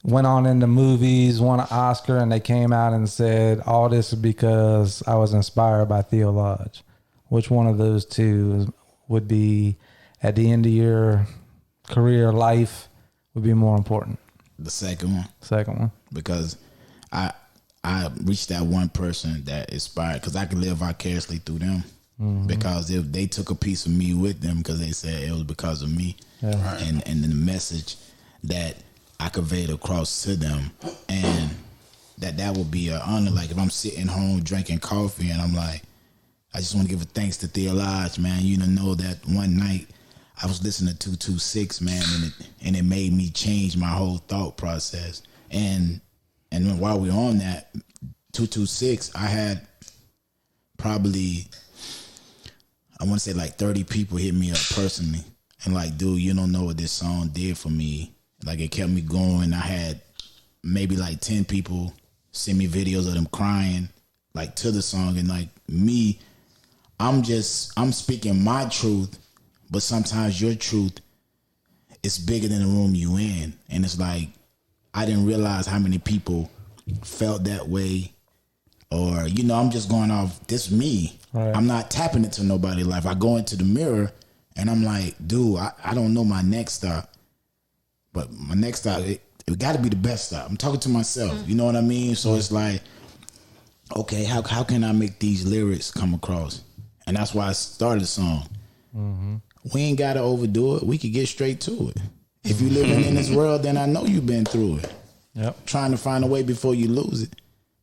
went on into movies, won an Oscar, and they came out and said, all this is because I was inspired by TheoLodge. Which one of those two would be, at the end of your career, life, would be more important? The second one. Second one. Because I reached that one person that inspired, because I could live vicariously through them. Mm-hmm. Because if they took a piece of me with them, because they said it was because of me, and the message that I conveyed across to them, and that would be an honor. Like if I'm sitting home drinking coffee and I'm like, I just want to give a thanks to TheoLodge, man. You know that one night I was listening to 226, man, and it made me change my whole thought process. And while we're on that 226, I had probably, I want to say like 30 people hit me up personally and like, dude, you don't know what this song did for me. Like it kept me going. I had maybe like 10 people send me videos of them crying like to the song. And like me, I'm speaking my truth, but sometimes your truth is bigger than the room you in. And it's like, I didn't realize how many people felt that way. Or, I'm just going off this me. Right. I'm not tapping into nobody's life. I go into the mirror and I'm like, dude, I don't know my next stop. But my next stop, it got to be the best stop. I'm talking to myself. You know what I mean? So it's like, okay, how can I make these lyrics come across? And that's why I started the song. Mm-hmm. We ain't got to overdo it. We could get straight to it. If you're living in this world, then I know you've been through it. Yep. Trying to find a way before you lose it.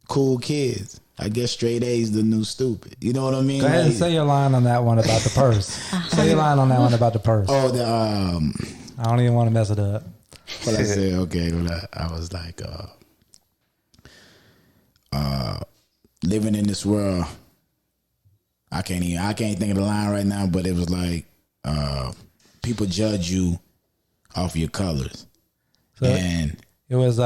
Cool kids. I guess straight A's the new stupid. You know what I mean? Go ahead and say your line on that one about the purse. Say your line on that one about the purse. Oh, I don't even want to mess it up. Well, I said, okay, I was like, living in this world, I can't think of the line right now, but it was like, people judge you off your colors. So and it was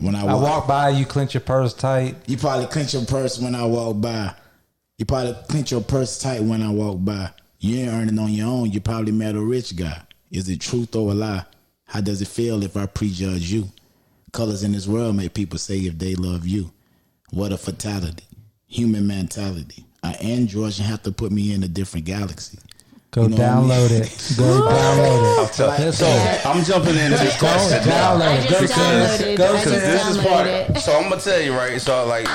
when I walk by, you clench your purse tight. You probably clench your purse when I walk by. You probably clench your purse tight when I walk by. You ain't earning on your own. You probably met a rich guy. Is it truth or a lie? How does it feel if I prejudge you? Colors in this world make people say if they love you. What a fatality. Human mentality. An android should have to put me in a different galaxy. Go download it. Go download it. So I'm jumping into this question. Download it. Because this is part. So I'm gonna tell you, right? So like,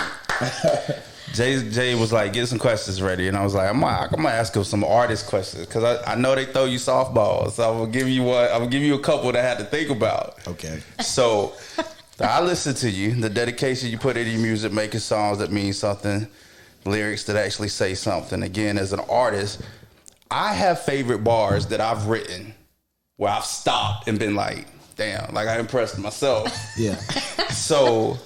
Jay was like, get some questions ready, and I was like, I'm gonna ask him some artist questions because I know they throw you softballs. So I'm gonna give you one. I'm gonna give you a couple that I had to think about. Okay. So I listen to you. The dedication you put into your music, making songs that mean something, lyrics that actually say something. Again, as an artist, I have favorite bars that I've written where I've stopped and been like, damn, like I impressed myself. Yeah. So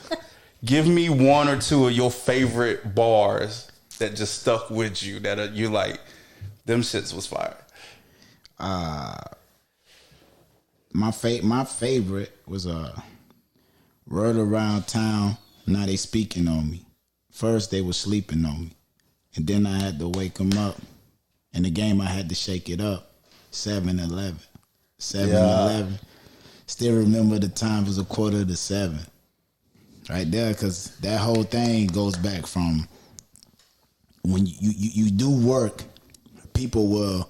give me one or two of your favorite bars that just stuck with you that you like, them shits was fire. My favorite was word around town. Now they speaking on me. First they was sleeping on me, and then I had to wake them up. In the game I had to shake it up. 7-11. 7-11. Still remember the time was 6:45. Right there, because that whole thing goes back from when you do work, people will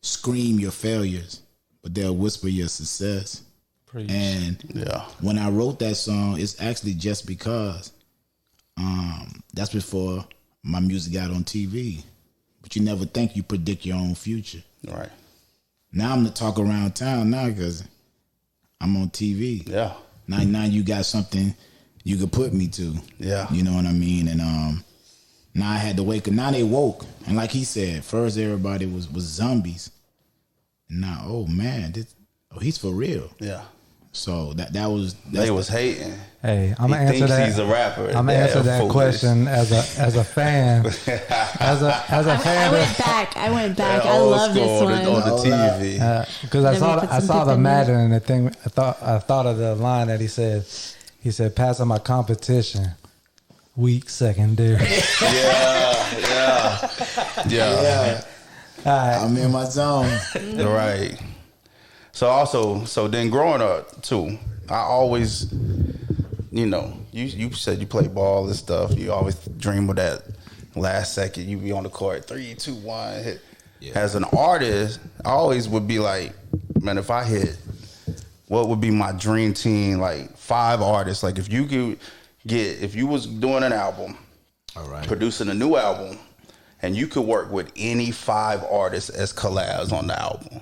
scream your failures, but they'll whisper your success. Preach. And when I wrote that song, it's actually just because that's before my music got on TV. But you never think you predict your own future. Right. Now I'm the talk around town now because I'm on TV. Yeah. Now you got something you could put me to. Yeah. You know what I mean? And now I had to wake up. Now they woke. And like he said, first everybody was zombies. And now, oh man, he's for real. Yeah. So that was they was hating. Hey, I'm gonna answer thinks that. He's a rapper. I'm gonna answer that foolish. question as a fan. as a fan. I went back. That I old love this school one. on the TV. Because Let me put I some saw the clip in there. Madden and the thing. I thought of the line that he said. He said, "Passing my competition, weak secondary." yeah. I'm in my zone. Right. So then growing up too, I always, you said you play ball and stuff. You always dream of that last second. You be on the court, 3, 2, 1, hit. Yeah. As an artist, I always would be like, man, if I hit, what would be my dream team? Like 5 artists. Like if you was doing an album, all right, producing a new album, and you could work with any 5 artists as collabs on the album.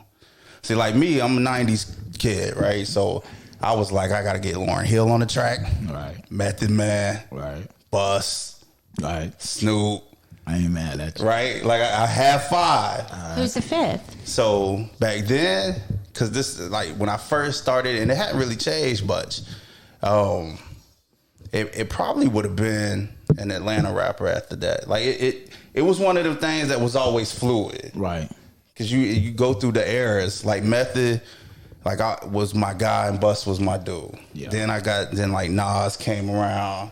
See, like me, I'm a 90s kid, right? So I was like, I got to get Lauryn Hill on the track. Right. Method Man. Right. Bus. Right. Snoop. I ain't mad at you. Right? Like I have 5. Who's the 5th? So back then, because this is like when I first started, and it hadn't really changed much, it probably would have been an Atlanta rapper after that. Like it was one of the things that was always fluid. Right. Cause you go through the eras, like Method, like I was my guy and Bus was my dude. Yeah. Then like Nas came around,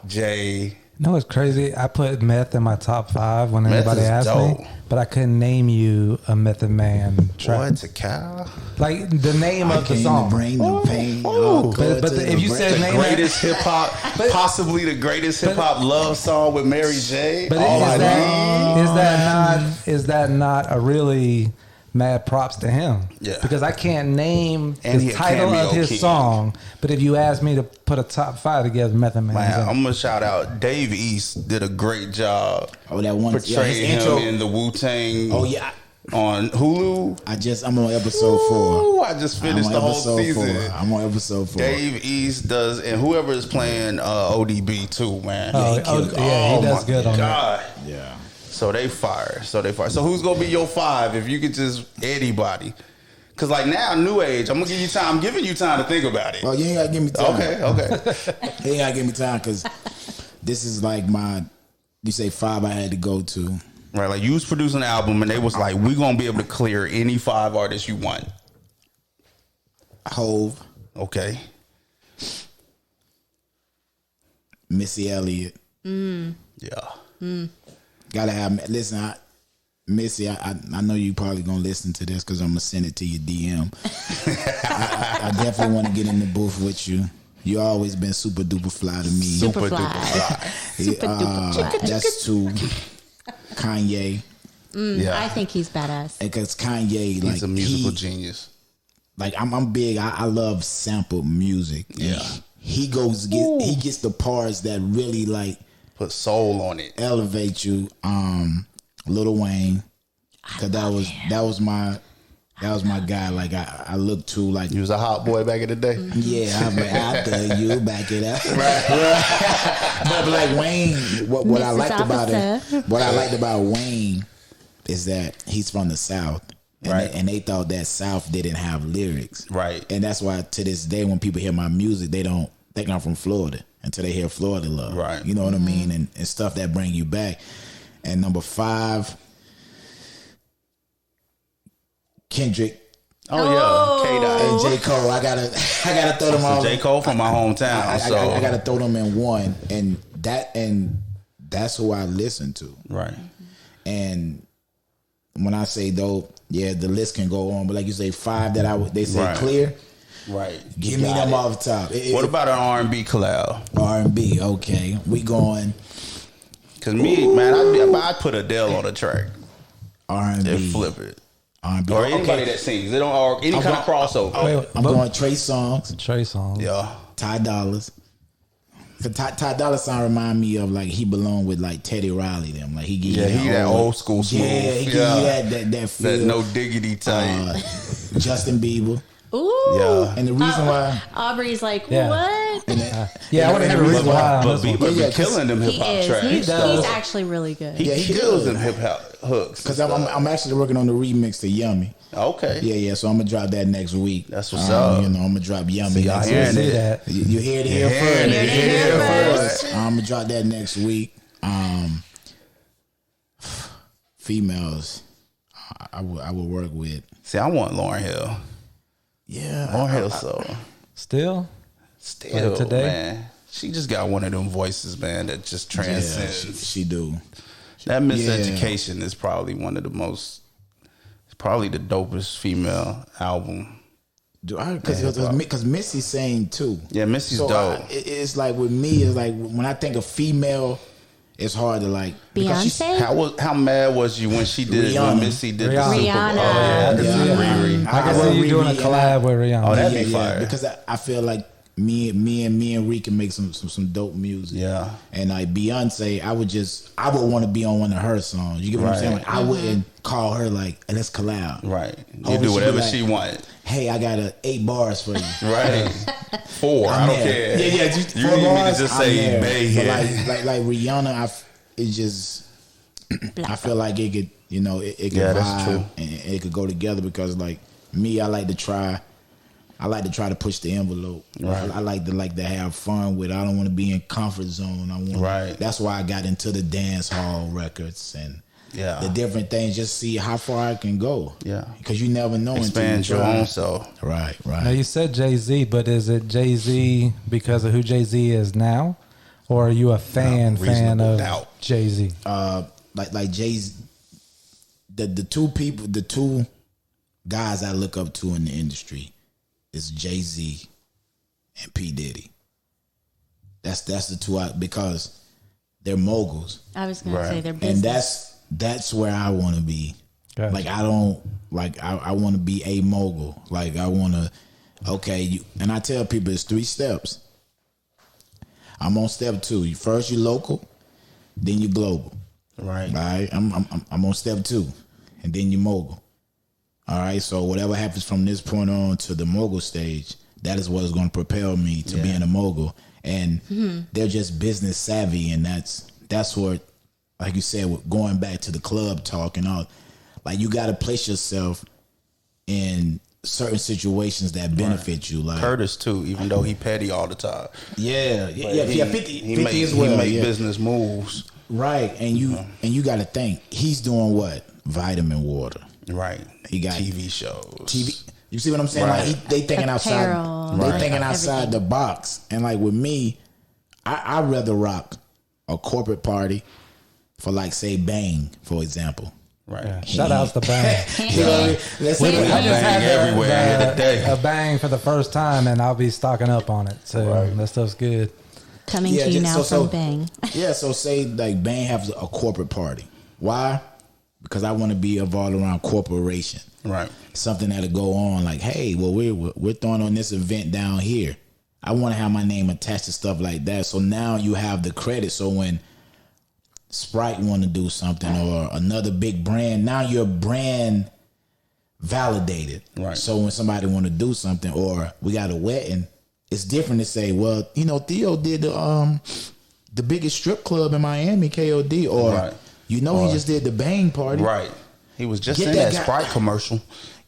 Jay. You know what's crazy? I put Meth in my top 5 when Meth anybody is asked dope. me, but I couldn't name you a Method Man track. What, a cow? Like the name of the came song. to bring the pain. But if you said name that, Greatest hip hop, possibly the greatest hip hop love song with Mary J. but is that not a really mad props to him? Yeah. Because I can't name And he the a title cameo of his king. song, but if you ask me to put a top 5 together, Method Man. Man, I'm gonna shout out Dave East did a great job That one portraying his him intro. in the Wu-Tang. Oh yeah. On Hulu. I'm on episode 4. Ooh, I just finished the whole season. I'm on episode 4. Dave East does, and whoever is playing ODB too, man. Oh, he does good on God. Yeah. So they fire. So who's gonna be your 5 if you could just anybody? Cause like now, new age. I'm gonna give you time. I'm giving you time to think about it. Well, you ain't gotta give me time. Okay. You ain't gotta give me time because this is like you say 5 I had to go to. Right, like you was producing an album and they was like, we gonna be able to clear any 5 artists you want. Hove, Okay. Missy Elliott. Yeah. Gotta have. Listen, Missy, I know you probably gonna listen to this because I'm gonna send it to your DM. I definitely want to get in the booth with you. You always been super duper fly to me. Super fly. fly. Super duper fly. That's to Kanye. Yeah. I think he's badass. Because Kanye, like He's a musical genius. Like I'm big. I love sample music. Yeah. He gets the parts that really like Put soul on it. elevate you. Lil Wayne, because that was my That was my guy. Like I looked to like. You was a hot boy back in the day. Yeah, I'm like, after you back it up. Right. But like Wayne, what I liked about it, what I liked about Wayne is that he's from the South. And they thought that South didn't have lyrics. Right. And that's why to this day when people hear my music, they don't think I'm from Florida until they hear Florida love. Right. You know what I mean? And stuff that bring you back. And number 5, Kendrick. Oh, yeah. K-Dot. And J. Cole. I gotta throw them all. J. Cole from my hometown. I gotta throw them in one. And that's who I listen to. Right. And when I say though, yeah, the list can go on, but like you say, 5 that they say clear. Right. Give me them off the top. What about an R&B collab? R&B, okay. We going. Cause me, man, I'd put Adele on a track. R&B. And flip it. R&B. Or anybody that sings. They don't or any kind of crossover. I'm going Trey Songz. Trey Songz. Yeah. Ty Dollars. Ty Dolla $ign remind me of like he belonged with like Teddy Riley them. Like he give you that old school smooth. Yeah, he give you that feel. That no diggity type. Justin Bieber. Ooh. Yeah. And the reason why Aubrey's like, Yeah. what? Yeah, I want to hear the reason why. But Bieber be killing them hip He hop is. tracks. He's does. actually really good. He kills them hip hop hooks. because I'm actually working on the remix to Yummy. Okay. Yeah. So I'm gonna drop that next week. That's what's up. You know, I'm gonna drop Yummy. So y'all next hearing week. it. that. You hear it here Hearing first. it. You hear it Hear here it first. I'm gonna drop that next week. Females, I would work with. See, I want Lauryn Hill. Yeah, Lauryn Hill, so Still? still Like today? man. She just got one of them voices, man, that just transcends. yeah, she do. That Miseducation is probably one of the most, probably the dopest female album. Because Missy sang too. Yeah, Missy's dope. It's like with me, it's like when I think of female, it's hard to like because she's- Beyonce? How mad was you when she did Rihanna. when Missy did the Rihanna. Super Bowl? Rihanna. Oh yeah, I can see Yeah. Riri. I can love see you doing a Riri, collab with Rihanna. Oh, that'd be fire. Because I feel like me and Riri can make some dope music. Yeah. And like Beyonce, I would want to be on one of her songs. You get what I'm saying? Right. Like, I wouldn't call her like, let's collab. Right. You Oh, do she whatever be like, she wanted. Hey, I got 8 bars for you. Right. 4. I don't there. care. Yeah, just You 4 need me to bars, just I'm say there. Bay But here. like Rihanna, it's just I feel like it could, it could Yeah, vibe that's true. and it could go together because like me, I like to try to push the envelope. Right. I like to have fun with it. I don't want to be in comfort zone. I want Right. That's why I got into the dance hall records and Yeah. the different things. Just see how far I can go. Yeah. because you never know Expand until your you try. own self. Right. Now you said Jay-Z, but is it Jay-Z because of who Jay-Z is now? Or are you a fan reasonable of doubt. Jay-Z? Like Jay's the two guys I look up to in the industry is Jay-Z and P. Diddy. That's the two because they're moguls. I was going Right. to say they're business. And that's where I want to be. Gotcha. Like I don't like I want to be a mogul. Like I want to and I tell people it's 3 steps. I'm on step 2. First you local, then you global. Right. All right, I'm on step 2, and then you mogul. All right, so whatever happens from this point on to the mogul stage, that is what is going to propel me to being a mogul. And they're just business savvy, and that's what, like you said, with going back to the club talk and all. Like you got to place yourself in certain situations that benefit you. Like Curtis too, even though he petty all the time. yeah, But 50 as he well. make yeah. business moves. Right, and you got to think he's doing what? Vitamin water. Right. He got TV shows. TV. You see what I'm saying? Right. Like they thinking Apparel, outside. They right. thinking outside the box. And like with me, I'd rather rock a corporate party for like say Bang, for example. Right. Yeah. Shout outs to Bang. You know what I mean? Let's We say got Bang everywhere here today. a Bang for the first time, and I'll be stocking up on it. So that stuff's good. Coming Yeah, to you just now so- from Bang. yeah, so say like Bang has a corporate party. Why? Because I want to be involved around corporation. Right. Something that'll go on like, hey, well, we're throwing on this event down here. I want to have my name attached to stuff like that. So now you have the credit. So when Sprite want to do something or another big brand, now your brand validated. Right. So when somebody want to do something, or we got a wedding, it's different to say, well, Theo did the biggest strip club in Miami, KOD, or Right. he just did the Bang party. Right. He was just Get in that that guy- Sprite commercial.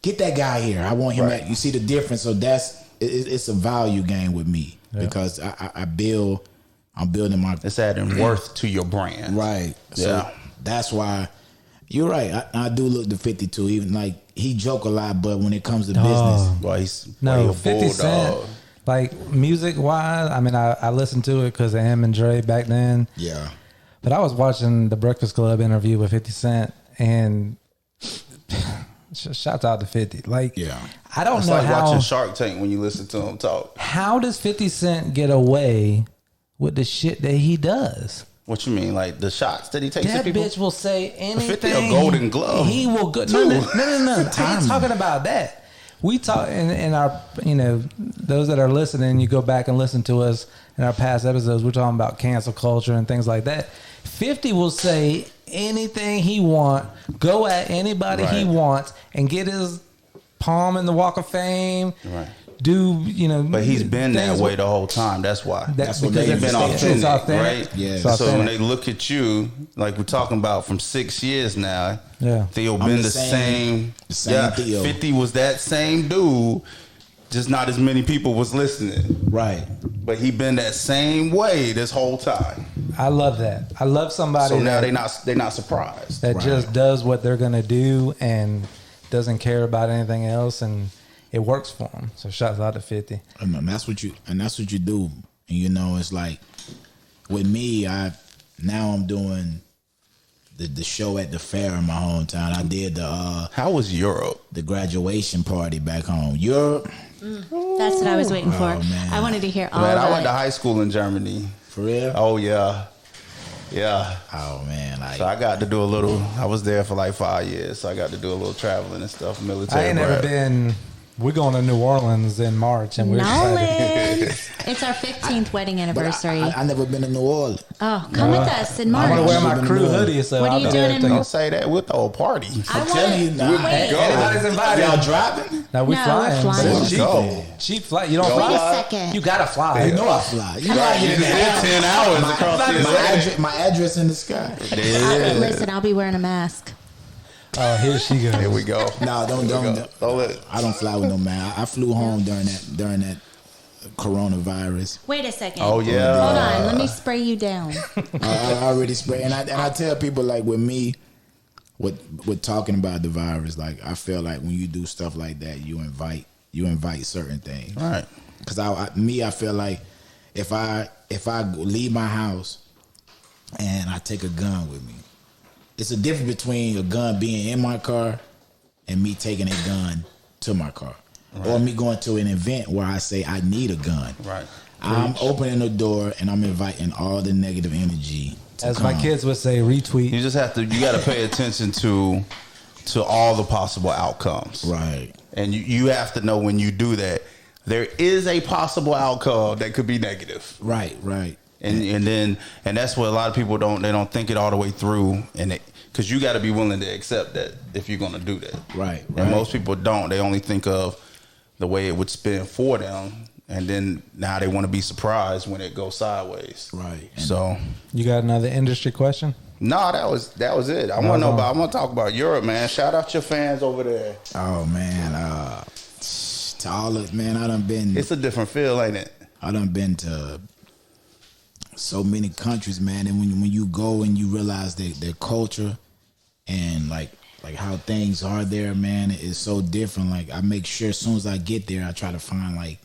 Get that guy here. I want him. Right. You see the difference. So it's a value game with me because I'm building my It's adding worth to your brand. right. So Yeah. that's why you're right. I do look to 52. Even like he joke a lot, but when it comes to business, Well, he's No, a 50 Cent, bulldog. like music wise, I mean, I listened to it because of him and Dre back then. yeah, But I was watching the Breakfast Club interview with 50 Cent, and shouts out to 50. Like, Yeah. I don't It's know like how. watching Shark Tank when you listen to him talk. How does 50 Cent get away with the shit that he does? What you mean, like the shots that he takes That at people? bitch will say anything. 50 a Golden Glove, He will go. No, too. no. I ain't talking about that. We talk in our, those that are listening, you go back and listen to us in our past episodes. We're talking about cancel culture and things like that. 50 will say anything he want, go at anybody he Right. wants, and get his palm in the Walk of Fame. Right. Do But he's been that things way with- the whole time. That's why. That's what because they've He's it's been it's authentic, right? Yeah. It's So when authentic. they look at you, like we're talking about from 6 years now, Yeah. Theo I'm been the the same same. Theo. 50 was that same dude, just not as many people was listening. right. But he been that same way this whole time. I love that. I love somebody So now that, they're not surprised. that Right. just does what they're gonna do and doesn't care about anything else, and it works for them. So shouts out to 50. And that's what you do. And it's like with me, I'm doing the show at the fair in my hometown. I did How was Europe? the graduation party back home. Europe, That's what I was waiting for. man. I wanted to hear all Man, about I went to it. high school in Germany. for real? Oh yeah. Yeah. Oh man, like So I got to do a little. I was there for like 5 years, so I got to do a little traveling and stuff. Military. I ain't never brat. been. We're going to New Orleans in March, and we're excited. Knowledge. It's our 15th wedding but anniversary. I never been to New Orleans. Oh, come with us in I'm March. gonna wear my March. crew hoodie. So What are I'll you be doing there in to- Don't say that. We'll throw a party. I I'm telling you, want nah, wait. go. Everybody's invited. Y'all driving? Now we No, flying. we're flying. but Let's cheap, go. cheap flight. You don't Go. fly. Wait a second. You gotta fly. You know I fly. You know I Right, you get in just the did house. 10 hours across the Atlantic. My address in the sky. Listen, I'll be wearing a mask. Oh, here she goes. Here we go. No, don't. Don't let. I don't fly with no man. I flew home during that coronavirus. Wait a second. Oh yeah. Hold on. Let me spray you down. I already spray, and I tell people like with me, with talking about the virus, like I feel like when you do stuff like that, you invite certain things. Right. Because I feel like if I leave my house and I take a gun with me, it's a difference between a gun being in my car and me taking a gun to my car, or me going to an event where I say I need a gun. Right. I'm opening the door and I'm inviting all the negative energy to As come. my kids would say, retweet. You just have to. You got to pay attention to all the possible outcomes. Right. And you have to know when you do that, there is a possible outcome that could be negative. Right. And that's what a lot of people don't think it all the way through, and because you got to be willing to accept that if you're going to do that. Right. And most people don't. They only think of the way it would spin for them, and then now they want to be surprised when it goes sideways. Right. So You got another industry question? no, that was it. I want to talk about Europe, man. Shout out your fans over there. Oh man, to all of man, I done been to so many countries, man. And when you go and you realize their culture and like how things are there, man, it's so different. Like I make sure as soon as I get there, I try to find like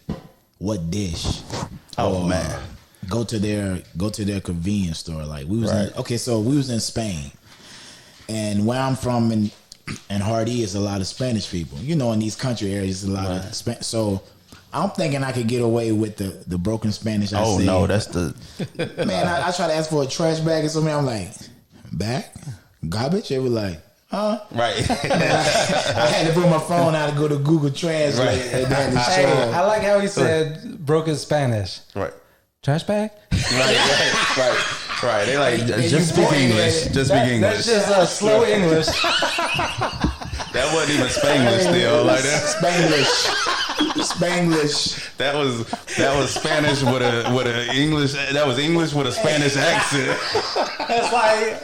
what dish. Oh, Or man. Go to their convenience store. Like we was Right. so we was in Spain, and where I'm from in Hardy is a lot of Spanish people. In these country areas, a lot of Spanish. So I'm thinking I could get away with the broken Spanish. I Oh say. no, that's the Man, I try to ask for a trash bag or something. I'm like, bag? Garbage? They were like, huh? right. I had to put my phone out and go to Google Translate. Right. And then the Hey, show. I like how he said broken Spanish. right. Trash bag? Right. They like And just you speak pointing English. at it. Just speak English. That's just slow English. That wasn't even Spanglish still like that. Spanglish. That was Spanish with a English. That was English with a Spanish accent. It's like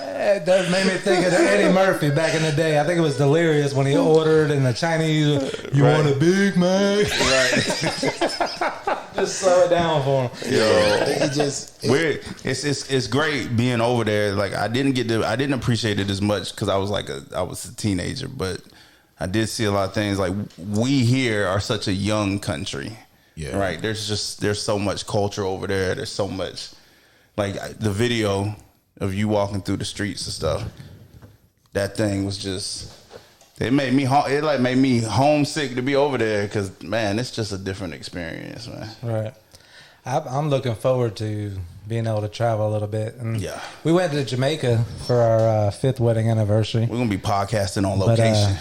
that made me think of Eddie Murphy back in the day. I think it was Delirious when he ordered in the Chinese, "You want a Big Mac?" Right. Just slow it down for him. It's great being over there. Like I didn't appreciate it as much because I was a teenager, but I did see a lot of things. Like we here are such a young country, right? There's so much culture over there. There's so much, like the video of you walking through the streets and stuff. That thing was just. It made me homesick to be over there because, man, it's just a different experience, man. Right. I'm looking forward to being able to travel a little bit. And yeah. We went to Jamaica for our 5th wedding anniversary. We're going to be podcasting on location.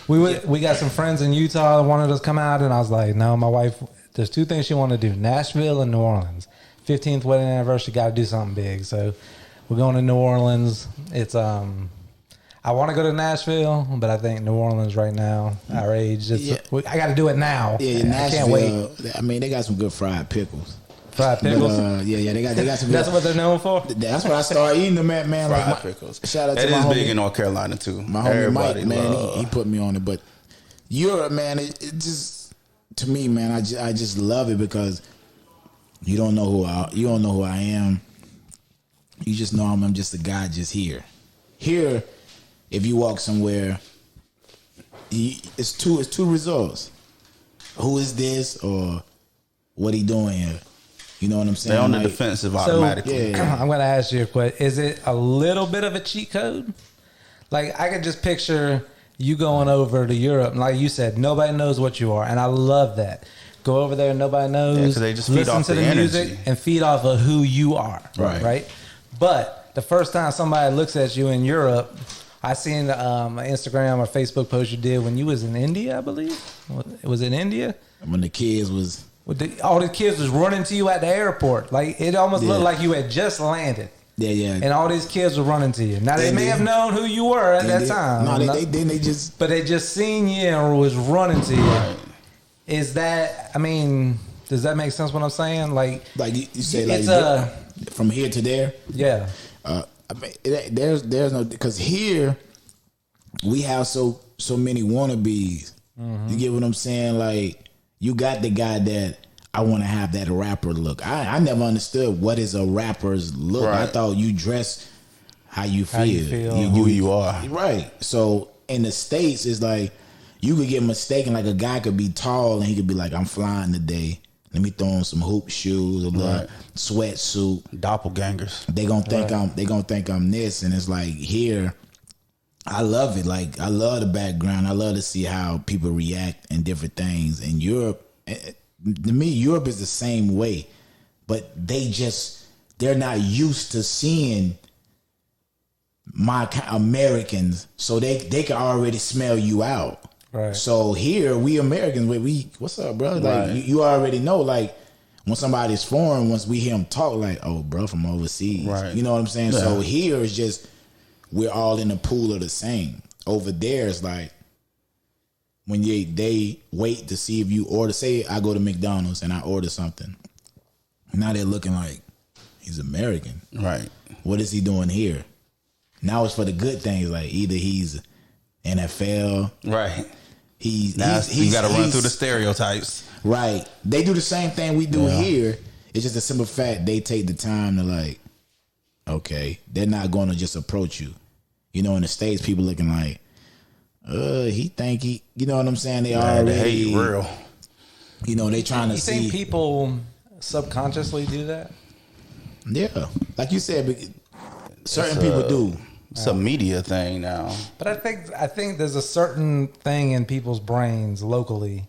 But, we got some friends in Utah that wanted us to come out, and I was like, no, my wife, there's 2 things she wanted to do, Nashville and New Orleans. 15th wedding anniversary, got to do something big. So we're going to New Orleans. It's I want to go to Nashville, but I think New Orleans right now, our age, I got to do it now. Yeah, Nashville, I can't wait. I mean, they got some good fried pickles. Fried pickles? But, they got some. That's what they're known for? That's what I started eating them at, man. Fried like pickles. Shout out that to my is homie, big in North Carolina, too. My homie Mike, man, he put me on it. But Europe, man, it just, to me, man, I just love it because you don't know who I am. You just know I'm just a guy just here. Here, if you walk somewhere, it's two results. Who is this or what he doing here? You know what I'm saying? They're on the defensive automatically. So, I'm going to ask you a question. Is it a little bit of a cheat code? Like, I could just picture you going over to Europe, and like you said, nobody knows what you are, and I love that. Go over there, nobody knows. Yeah, 'cause they just feed listen off to the the music energy. and feed off of who you are. Right. But the first time somebody looks at you in Europe, I seen an Instagram or Facebook post you did when you was in India, I believe. Was it India? When the kids was... all the kids was running to you at the airport. Like, it almost looked like you had just landed. Yeah. And all these kids were running to you. Now, they may have known who you were at that time. No, they just... But they just seen you and was running to you. Is that, I mean, does that make sense what I'm saying? Like you said, like, it's from here to there? Yeah. I mean, there's no... Because here, we have so many wannabes. Mm-hmm. You get what I'm saying? Like, you got the guy that I want to have that rapper look. I never understood what is a rapper's look. Right. I thought you dress how you feel. Who you are. Right. So in the States, it's like you could get mistaken. Like a guy could be tall and he could be like, I'm flying today. Let me throw on some hoop shoes, a little sweatsuit. Doppelgangers. They gonna think I'm this, and it's like here. I love it. Like, I love the background. I love to see how people react and different things. In Europe, to me, Europe is the same way, but they're not used to seeing my Americans, so they can already smell you out. Right. So here, we Americans, what's up, bro? Like, you already know, like, when somebody's foreign, once we hear them talk, like, oh, bro, from overseas. Right. You know what I'm saying? Yeah. So here, it's just, we're all in the pool of the same. Over there, it's like when they wait to see if you order. Say I go to McDonald's and I order something. Now they're looking like he's American. Right. What is he doing here? Now it's for the good things. Like either he's NFL. Right. You got to run through the stereotypes. Right. They do the same thing we do here. It's just a simple fact. They take the time to like, okay, they're not going to just approach you. You know, in the States, people looking like, he think he, you know what I'm saying? They already hate real. You know, they trying to see. You think people subconsciously do that? Yeah, like you said, certain people do. It's a media thing now. But I think there's a certain thing in people's brains locally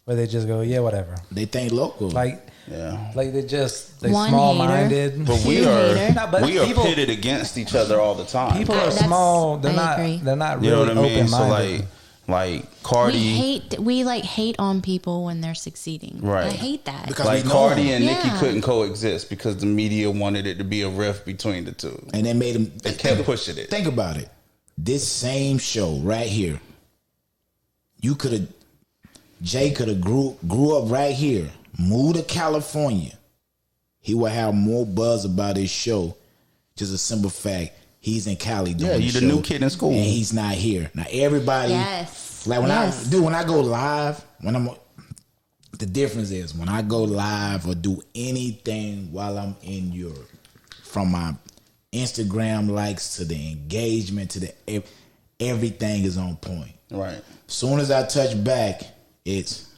where they just go, yeah, whatever. They think local, like they One small minded. But we are people, pitted against each other all the time. People are small. They're not really you know what I mean? open minded. So like Cardi, we hate on people when they're succeeding. Right. I hate that. Because like Cardi and Nicki Yeah. couldn't coexist because the media wanted it to be a rift between the two, and they made them. They kept pushing it. Think about it. this same show right here, Jay could have grew up right here, moved to California. He would have more buzz about his show. Just a simple fact, he's in Cali doing you the the show, new kid in school, and he's not here. Now everybody, like when I go live, the difference is when I go live or do anything while I'm in Europe, from my Instagram likes to the engagement to the everything is on point. Right. Soon as I touch back, it's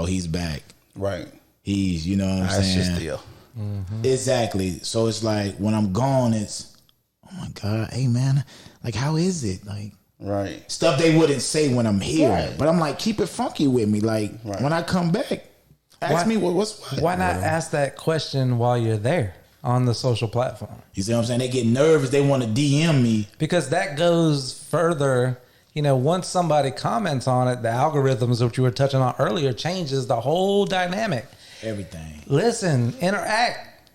he's back. Right. He's, you know what I'm saying? That's just deal. Mm-hmm. Exactly. So it's like when I'm gone, it's oh my God, hey man, like how is it? Like right. Stuff they wouldn't say when I'm here. Right. But I'm like, keep it funky with me. Like when I come back, ask me what's what. Why not ask that question while you're there on the social platform? You see what I'm saying? They get nervous, they want to DM me. Because that goes further. You know, once somebody comments on it, the algorithms which you were touching on earlier changes the whole dynamic. Everything. Listen, interact,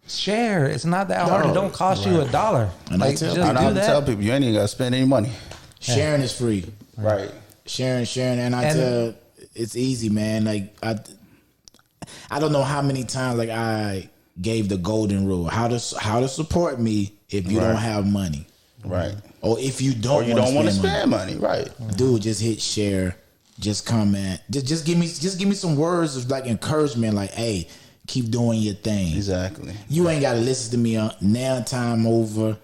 share. It's not that hard. It don't cost you $1. And like, I tell tell people you ain't even got to spend any money. Sharing is free. Right. Sharing, and tell it's easy, man. Like I don't know how many times like I gave the golden rule. How to support me if you don't have money. Right. Or if you don't want to spend money. Right. Dude, just hit share. Just comment. Just give me some words of like encouragement. Like, hey, keep doing your thing. Exactly. You ain't got to listen to me now. Time over.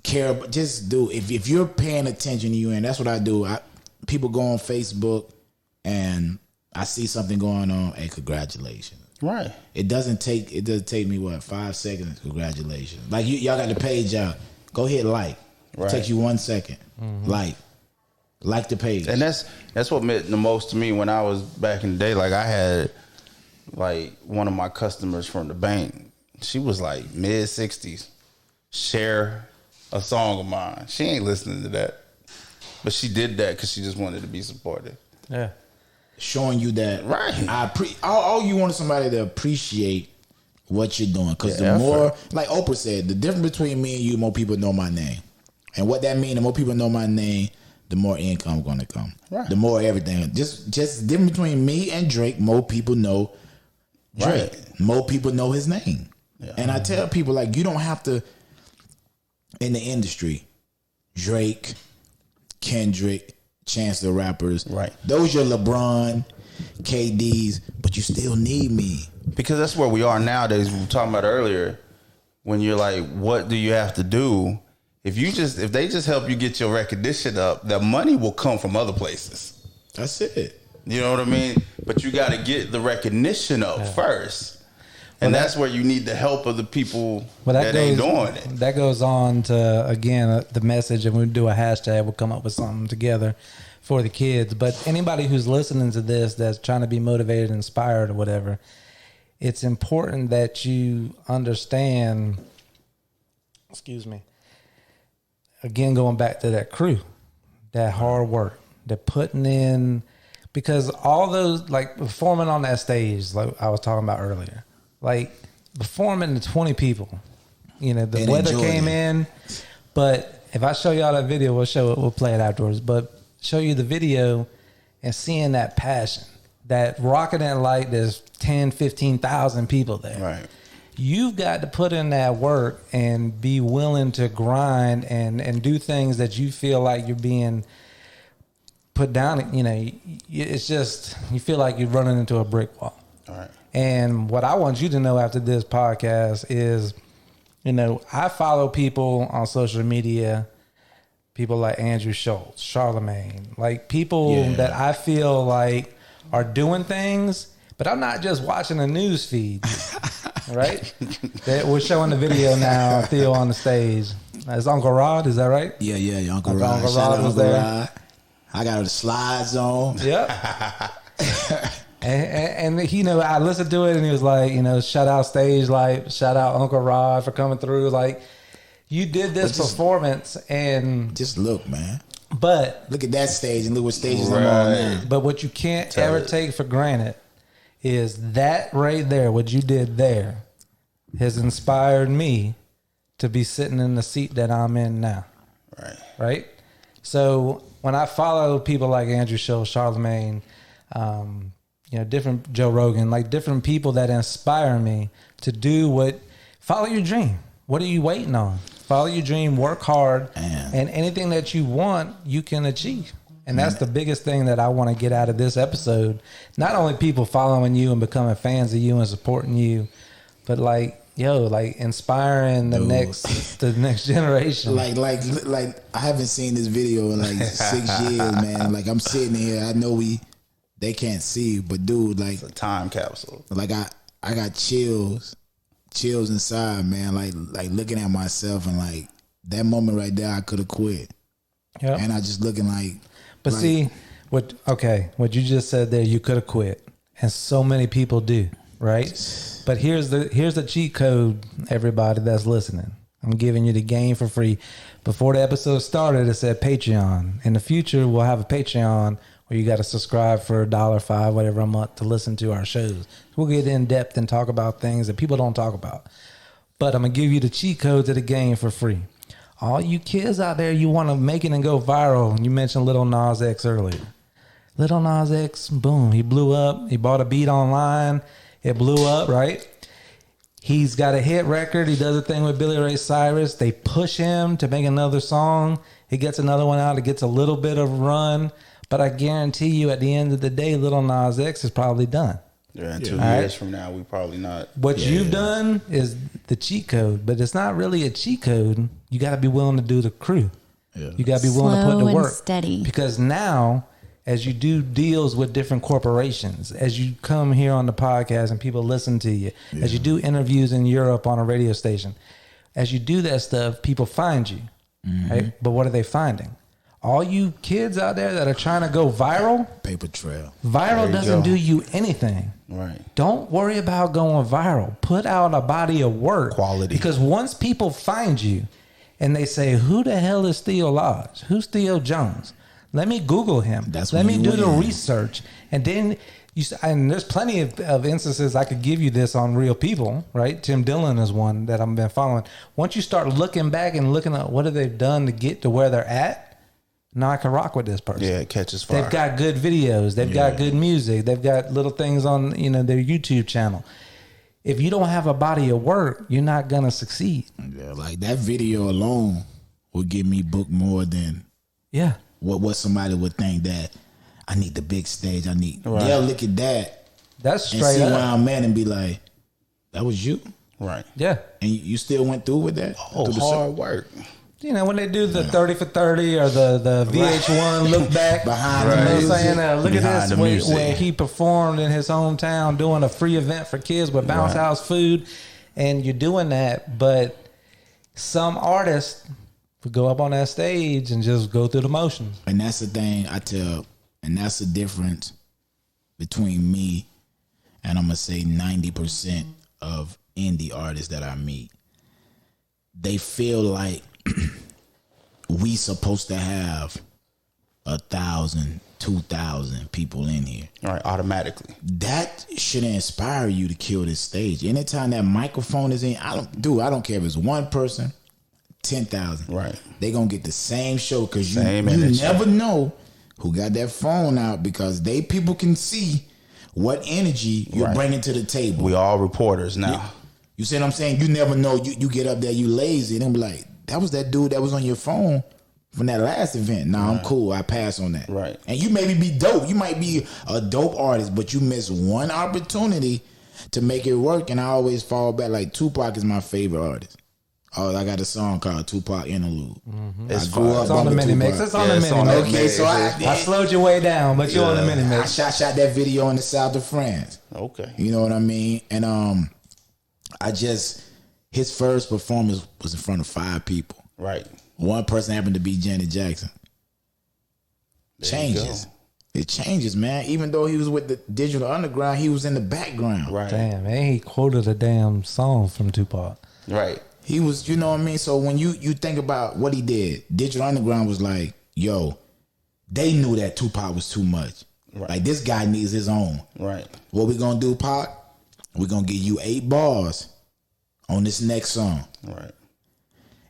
Care, but just do. If you're paying attention to you, and that's what I do. People go on Facebook, and I see something going on. Hey, congratulations. Right. It doesn't take me what 5 seconds. Congratulations. Like y'all got the page out. Go hit like. Right. It takes you 1 second. Mm-hmm. Like the page. And that's what meant the most to me when I was back in the day. Like I had like one of my customers from the bank. She was like mid-60s. Share a song of mine. She ain't listening to that. But she did that because she just wanted to be supportive. Yeah. Showing you that right. All you want is somebody to appreciate what you're doing. Because the more, like Oprah said, the difference between me and you, more people know my name. And what that means, the more people know my name, the more income going to come. Right. The more everything. Just the difference between me and Drake, more people know Drake. Right. More people know his name. Yeah. And I tell people, like, you don't have to, in the industry, Drake, Kendrick, Chance the Rappers. Right. Those your LeBron, KDs, but you still need me. Because that's where we are nowadays. We were talking about earlier, when you're like, what do you have to do? If they just help you get your recognition up, the money will come from other places. That's it. You know what I mean? But you got to get the recognition up first. And that's where you need the help of the people that ain't doing it. That goes on to, again, the message, and we'll do a hashtag. We'll come up with something together for the kids. But anybody who's listening to this that's trying to be motivated, inspired, or whatever, it's important that you understand, again, going back to that crew, that hard work, that putting in, because all those, like performing on that stage, like I was talking about earlier, like performing to 20 people, the weather came in, but if I show y'all that video, we'll play it afterwards, but show you the video and seeing that passion, that rocket and light, there's 10, 15,000 people there. Right. You've got to put in that work and be willing to grind and do things that you feel like you're being put down. It's just, you feel like you're running into a brick wall. All right. And what I want you to know after this podcast is, I follow people on social media, people like Andrew Schultz, Charlemagne, like people that I feel like are doing things, but I'm not just watching a news feed. Right? We're showing the video now. Theo on the stage. It's Uncle Rod, is that right? Yeah, Uncle Rod. Uncle Rod was there. Rod. I got the slides on. Yep. and I listened to it and he was like, shout out Stage Light, shout out Uncle Rod for coming through. Like, you did this performance and just look, man. But look at that stage and look what stages I'm on now. But what you can't take for granted is that right there, what you did there, has inspired me to be sitting in the seat that I'm in now. Right. right? So when I follow people like Andrew Schultz, Charlemagne, different Joe Rogan, like different people that inspire me to follow your dream. What are you waiting on? Follow your dream, work hard, and anything that you want, you can achieve. And that's the biggest thing that I want to get out of this episode. Not only people following you and becoming fans of you and supporting you, but inspiring the next generation. Like I haven't seen this video in like 6 years, man. Like I'm sitting here, I know they can't see, but dude, like It's a time capsule. like I got chills inside, man. Like looking at myself and like that moment right there, I could have quit. Yep. And I just looking like. But see, what you just said there, you could have quit, and so many people do, right? But here's the cheat code, everybody that's listening. I'm giving you the game for free. Before the episode started, it said Patreon. In the future, we'll have a Patreon where you got to subscribe for $1.05, whatever a month to listen to our shows. We'll get in depth and talk about things that people don't talk about. But I'm gonna give you the cheat code to the game for free. All you kids out there, you want to make it and go viral. You mentioned Lil Nas X earlier. Lil Nas X, boom, he blew up. He bought a beat online. It blew up, right? He's got a hit record. He does a thing with Billy Ray Cyrus. They push him to make another song. He gets another one out. It gets a little bit of run. But I guarantee you at the end of the day, Lil Nas X is probably done. Yeah, in 2 years from now, we probably not. What you've done is the cheat code, but it's not really a cheat code. You got to be willing to do the crew. Yeah. You got to be willing to put the work. Steady. Because now, as you do deals with different corporations, as you come here on the podcast and people listen to you, as you do interviews in Europe on a radio station, as you do that stuff, people find you. Right? But what are they finding? All you kids out there that are trying to go viral, paper trail. Viral doesn't do you anything. Right. Don't worry about going viral. Put out a body of work. Quality. Because once people find you and they say, who the hell is TheoLodge? Who's Theo Jones? Let me Google him. Let me do the research. And then and there's plenty of instances I could give you this on real people, right? Tim Dillon is one that I've been following. Once you start looking back and looking at what have they done to get to where they're at, now I can rock with this person. Yeah, it catches fire. They've got good videos. They've got good music. They've got little things on their YouTube channel. If you don't have a body of work, you're not gonna succeed. Yeah, like that video alone would get me booked more than what somebody would think that I need the big stage. I need. They'll look at that. That's straight and see up. where I'm at and be like, that was you, right? Yeah. And you still went through with that. Oh, hard work. When they do the 30 for 30 or the VH1 look back behind the music. Look Behind at the this music. where he performed in his hometown doing a free event for kids with bounce house food, and you're doing that. But some artists would go up on that stage and just go through the motions. And that's the thing I tell, and that's the difference between me and I'm gonna say 90% of indie artists that I meet. They feel like we supposed to have 1,000, 2,000 people in here. All right, automatically. That should inspire you to kill this stage. Anytime that microphone is in, I don't care if it's one person, 10,000. Right. They gonna get the same show because you energy. never know who got that phone out because people can see what energy you're bringing to the table. We all reporters now. Yeah. You see what I'm saying? You never know. You get up there, you lazy, and then be like, that was that dude that was on your phone from that last event. Nah, I'm cool. I pass on that. Right. And you maybe be dope. You might be a dope artist, but you miss one opportunity to make it work. And I always fall back. Like Tupac is my favorite artist. Oh, I got a song called Tupac Interlude. Mm-hmm. It's on the mini mix. It's on the mini mix. Okay, so I slowed you way down, but you're on the mini mix. I shot that video in the south of France. Okay. You know what I mean? And his first performance was in front of 5 people. Right. One person happened to be Janet Jackson. Changes. It changes, man. Even though he was with the Digital Underground, he was in the background. Right. Damn, man, he quoted a damn song from Tupac. Right. He was, you know what I mean? So when you think about what he did, Digital Underground was like, yo, they knew that Tupac was too much. Right. Like, this guy needs his own. Right. What we gonna do, Pac? We're gonna give you 8 bars on this next song. Right.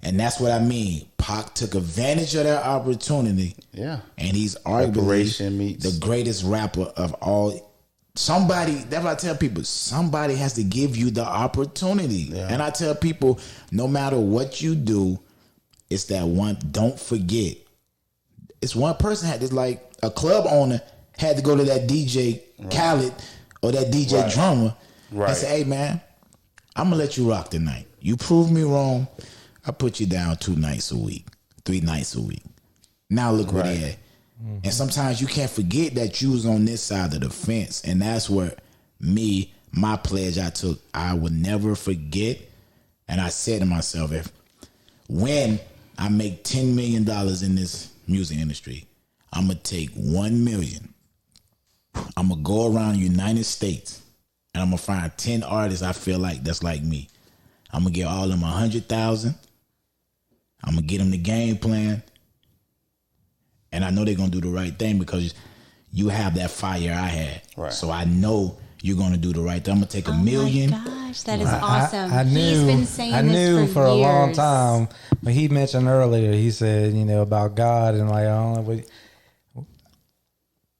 And that's what I mean. Pac took advantage of that opportunity. Yeah. And he's Preparation arguably meets- the greatest rapper of all. Somebody, that's what I tell people, somebody has to give you the opportunity. Yeah. And I tell people, no matter what you do, it's that one, don't forget. It's one person had this, like a club owner had to go to that DJ Khaled or that DJ drummer and say, hey man, I'm gonna let you rock tonight. You prove me wrong, I put you down 2 nights a week, 3 nights a week. Now look where they at. And sometimes you can't forget that you was on this side of the fence. And that's where my pledge I took, I would never forget. And I said to myself, when I make $10 million in this music industry, I'm going to take 1 million. I'm going to go around the United States and I'm going to find 10 artists I feel like that's like me. I'm going to give all of them 100,000. I'm going to get them the game plan. And I know they're going to do the right thing because you have that fire I had. Right. So I know you're going to do the right thing. I'm going to take $1 million. Oh my gosh, that is awesome. I knew, He's been saying I knew this for a long years. time. But he mentioned earlier, he said, about God and like, I don't know what,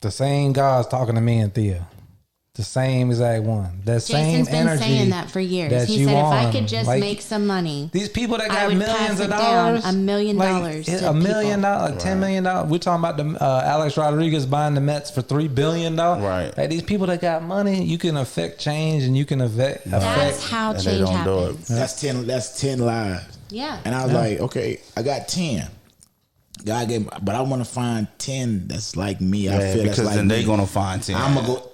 the same God's talking to me and Thea. The same exact one. That same Jason's been energy saying that for years. that He you said, if I on. could just Like, make some money, these people that I got would millions pass of it down, dollars, $1 million like, to $1 million, people. $10 million. We're talking about the Alex Rodriguez buying the Mets for $3 billion. Right. Like these people that got money, you can affect change and you can affect. That's how And they change don't do it. happens. That's 10 lives. Yeah. And I was like, okay, I got 10. God gave, but I want to find 10 that's like me. I feel that's because like then me. they're going to find 10. I'm going to go.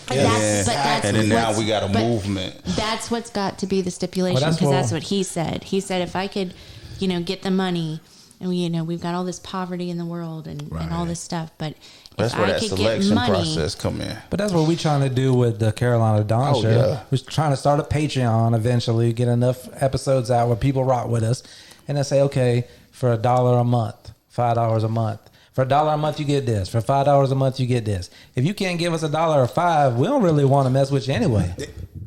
But that's And then now what's- we got a but movement. That's what's got to be the stipulation Well, because that's that's what he said. He said if I could, get the money, and we've got all this poverty in the world and all this stuff, but That's if where I that could get selection money, process come in. But that's what we're trying to do with the Carolina Dawn Oh, Show. yeah. We're trying to start a Patreon eventually, get enough episodes out where people rock with us, and then say, okay, for $1 a month, $5 a month. For $1 a month, you get this. For $5 a month, you get this. If you can't give us $1 or $5, we don't really want to mess with you anyway.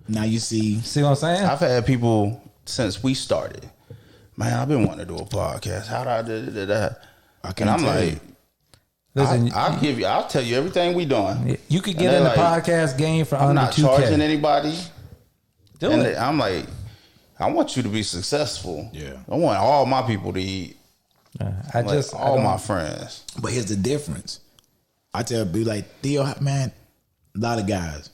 Now you see. See what I'm saying? I've had people since we started. Man, I've been wanting to do a podcast. How do I do that? can And I'm tell like, you. Listen, I'll tell you everything we doing. you could And get in the they're like, podcast game for I'm under not 2K. charging anybody. Do And it. I'm like, I want you to be successful. Yeah. I want all my people to eat. I Like, just all I don't- my friends. But here's the difference. I tell people like, Theo, man, a lot of guys.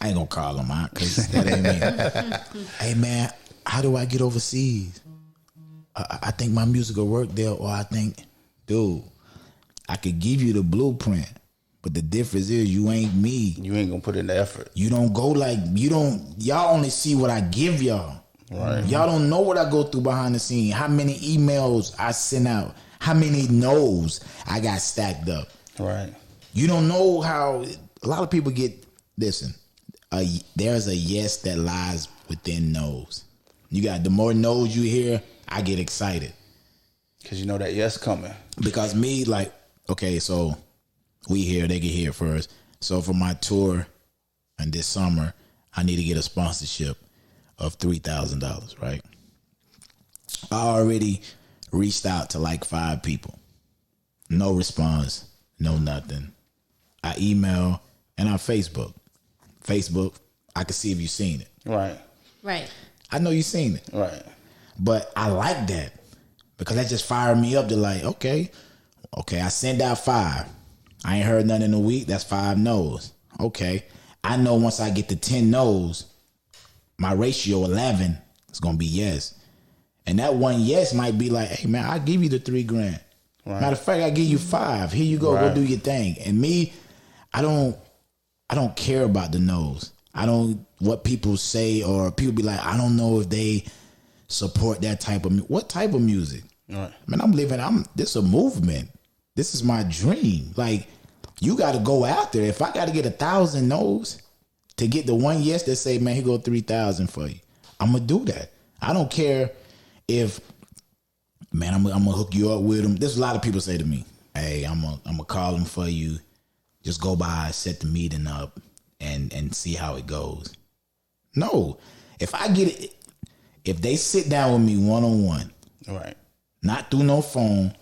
I ain't gonna call them out because that ain't me. Hey man, how do I get overseas? I think my music will work there, or I think, dude, I could give you the blueprint, but the difference is you ain't me. You ain't gonna put in the effort. You don't go like y'all only see what I give y'all. Right. Y'all don't know what I go through behind the scene. How many emails I send out. How many no's I got stacked up. Right. You don't know how a lot of people get, listen, there's a yes that lies within no's. You got the more no's you hear, I get excited. Because you know that yes coming. Because me, like, okay, so we here, they can hear it first. So for my tour and this summer, I need to get a sponsorship of $3,000, right? I already reached out to like 5 people. No response, no nothing. I email and on Facebook. Facebook, I can see if you've seen it. Right. right? I know you've seen it. Right. But I like that because that just fired me up to like, okay, I send out 5. I ain't heard nothing in a week. That's 5 no's. Okay. I know once I get to 10 no's, my ratio 11 is going to be yes. And that one yes might be like, hey man, I'll give you the $3,000. Right. Matter of fact, I give you 5. Here you go. Right. Go do your thing. And me, I don't care about the no's. I don't what people say, or people be like, I don't know if they support that type of what type of music. Right. Man, this is a movement. This is my dream. Like, you got to go after it. If I got to get 1,000 no's to get the one yes that say, man, he go 3,000 for you, I'm gonna do that. I don't care if, man, I'm gonna hook you up with them. There's a lot of people say to me, hey, I'm gonna call them for you. Just go by, set the meeting up, and see how it goes. No, if I get it, if they sit down with me one-on-one, Right. not through no phone,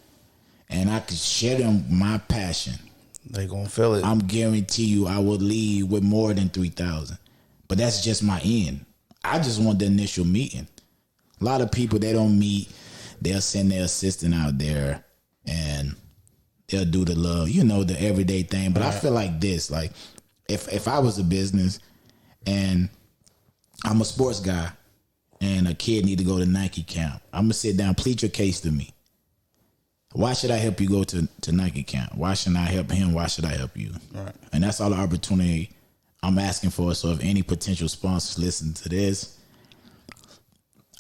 and I could share them my passion, They gonna feel it. I'm guarantee you I will leave with more than 3,000. But that's just my end. I just want the initial meeting. A lot of people, they don't meet. They'll send their assistant out there and they'll do the love, the everyday thing. But I feel like this, like if I was a business and I'm a sports guy and a kid need to go to Nike camp, I'm gonna sit down, plead your case to me. Why should I help you go to Nike camp? Why shouldn't I help him? Why should I help you? Right. And that's all the opportunity I'm asking for. So if any potential sponsors listen to this,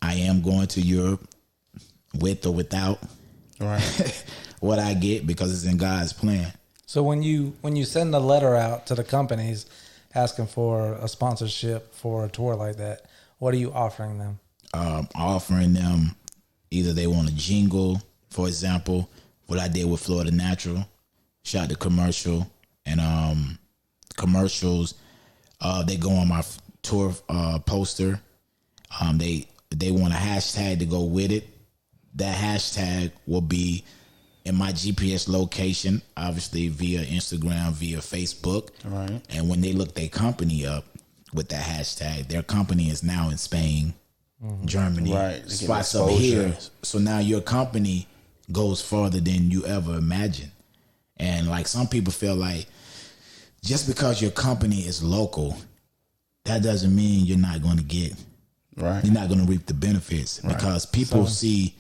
I am going to Europe with or without Right. what I get, because it's in God's plan. So when you send a letter out to the companies asking for a sponsorship for a tour like that, what are you offering them? Offering them either they want a jingle, for example, what I did with Florida Natural, shot the commercial, and commercials, they go on my tour poster. They want a hashtag to go with it. That hashtag will be in my GPS location, obviously via Instagram, via Facebook. Right. And when they look their company up with that hashtag, their company is now in Spain, Germany, Right. spots up here. So now your company goes farther than you ever imagined. And like some people feel like just because your company is local, that doesn't mean you're not going to get, Right. you're not going to reap the benefits, because people see,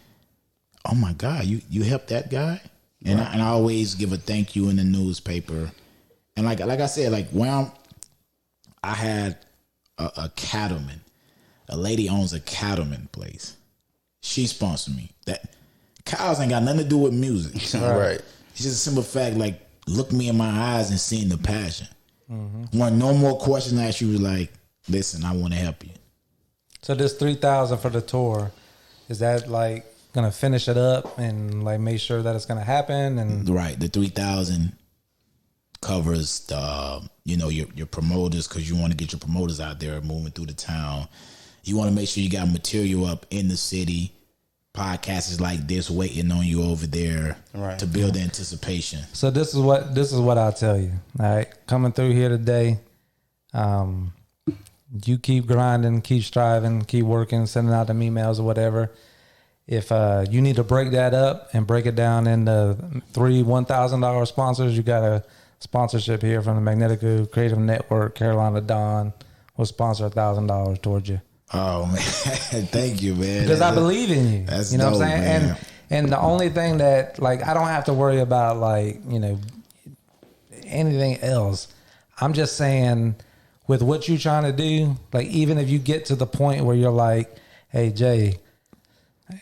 oh my God, you helped that guy. And I always give a thank you in the newspaper. And like I said, like when I had a cattleman, a lady owns a cattleman place. She sponsored me. That cows ain't got nothing to do with music. Right. It's just a simple fact, like, look me in my eyes and seeing the passion. Want no more questions asked. You was like, listen, I want to help you. So this 3,000 for the tour, is that like gonna finish it up and like make sure that it's gonna happen? And Right. The 3,000 covers the, your promoters, because you want to get your promoters out there moving through the town. You want to make sure you got material up in the city. Podcasts like this waiting on you over there, Right. to build anticipation. so this is what I'll tell you. All right, coming through here today, you keep grinding, keep striving, keep working, sending out them emails or whatever. If you need to break that up and break it down into three $1,000 sponsors, you got a sponsorship here from the Magnetico Creative Network. Carolina Dawn will sponsor $1,000 towards you. Oh man, thank you, man. Because I believe in you. That's you know dope, what I'm saying? man. And the only thing that, like, I don't have to worry about, like, anything else. I'm just saying, with what you're trying to do, like, even if you get to the point where you're like, hey, Jay,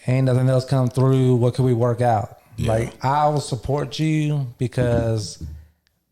ain't nothing else come through, what can we work out? Yeah. Like, I will support you because,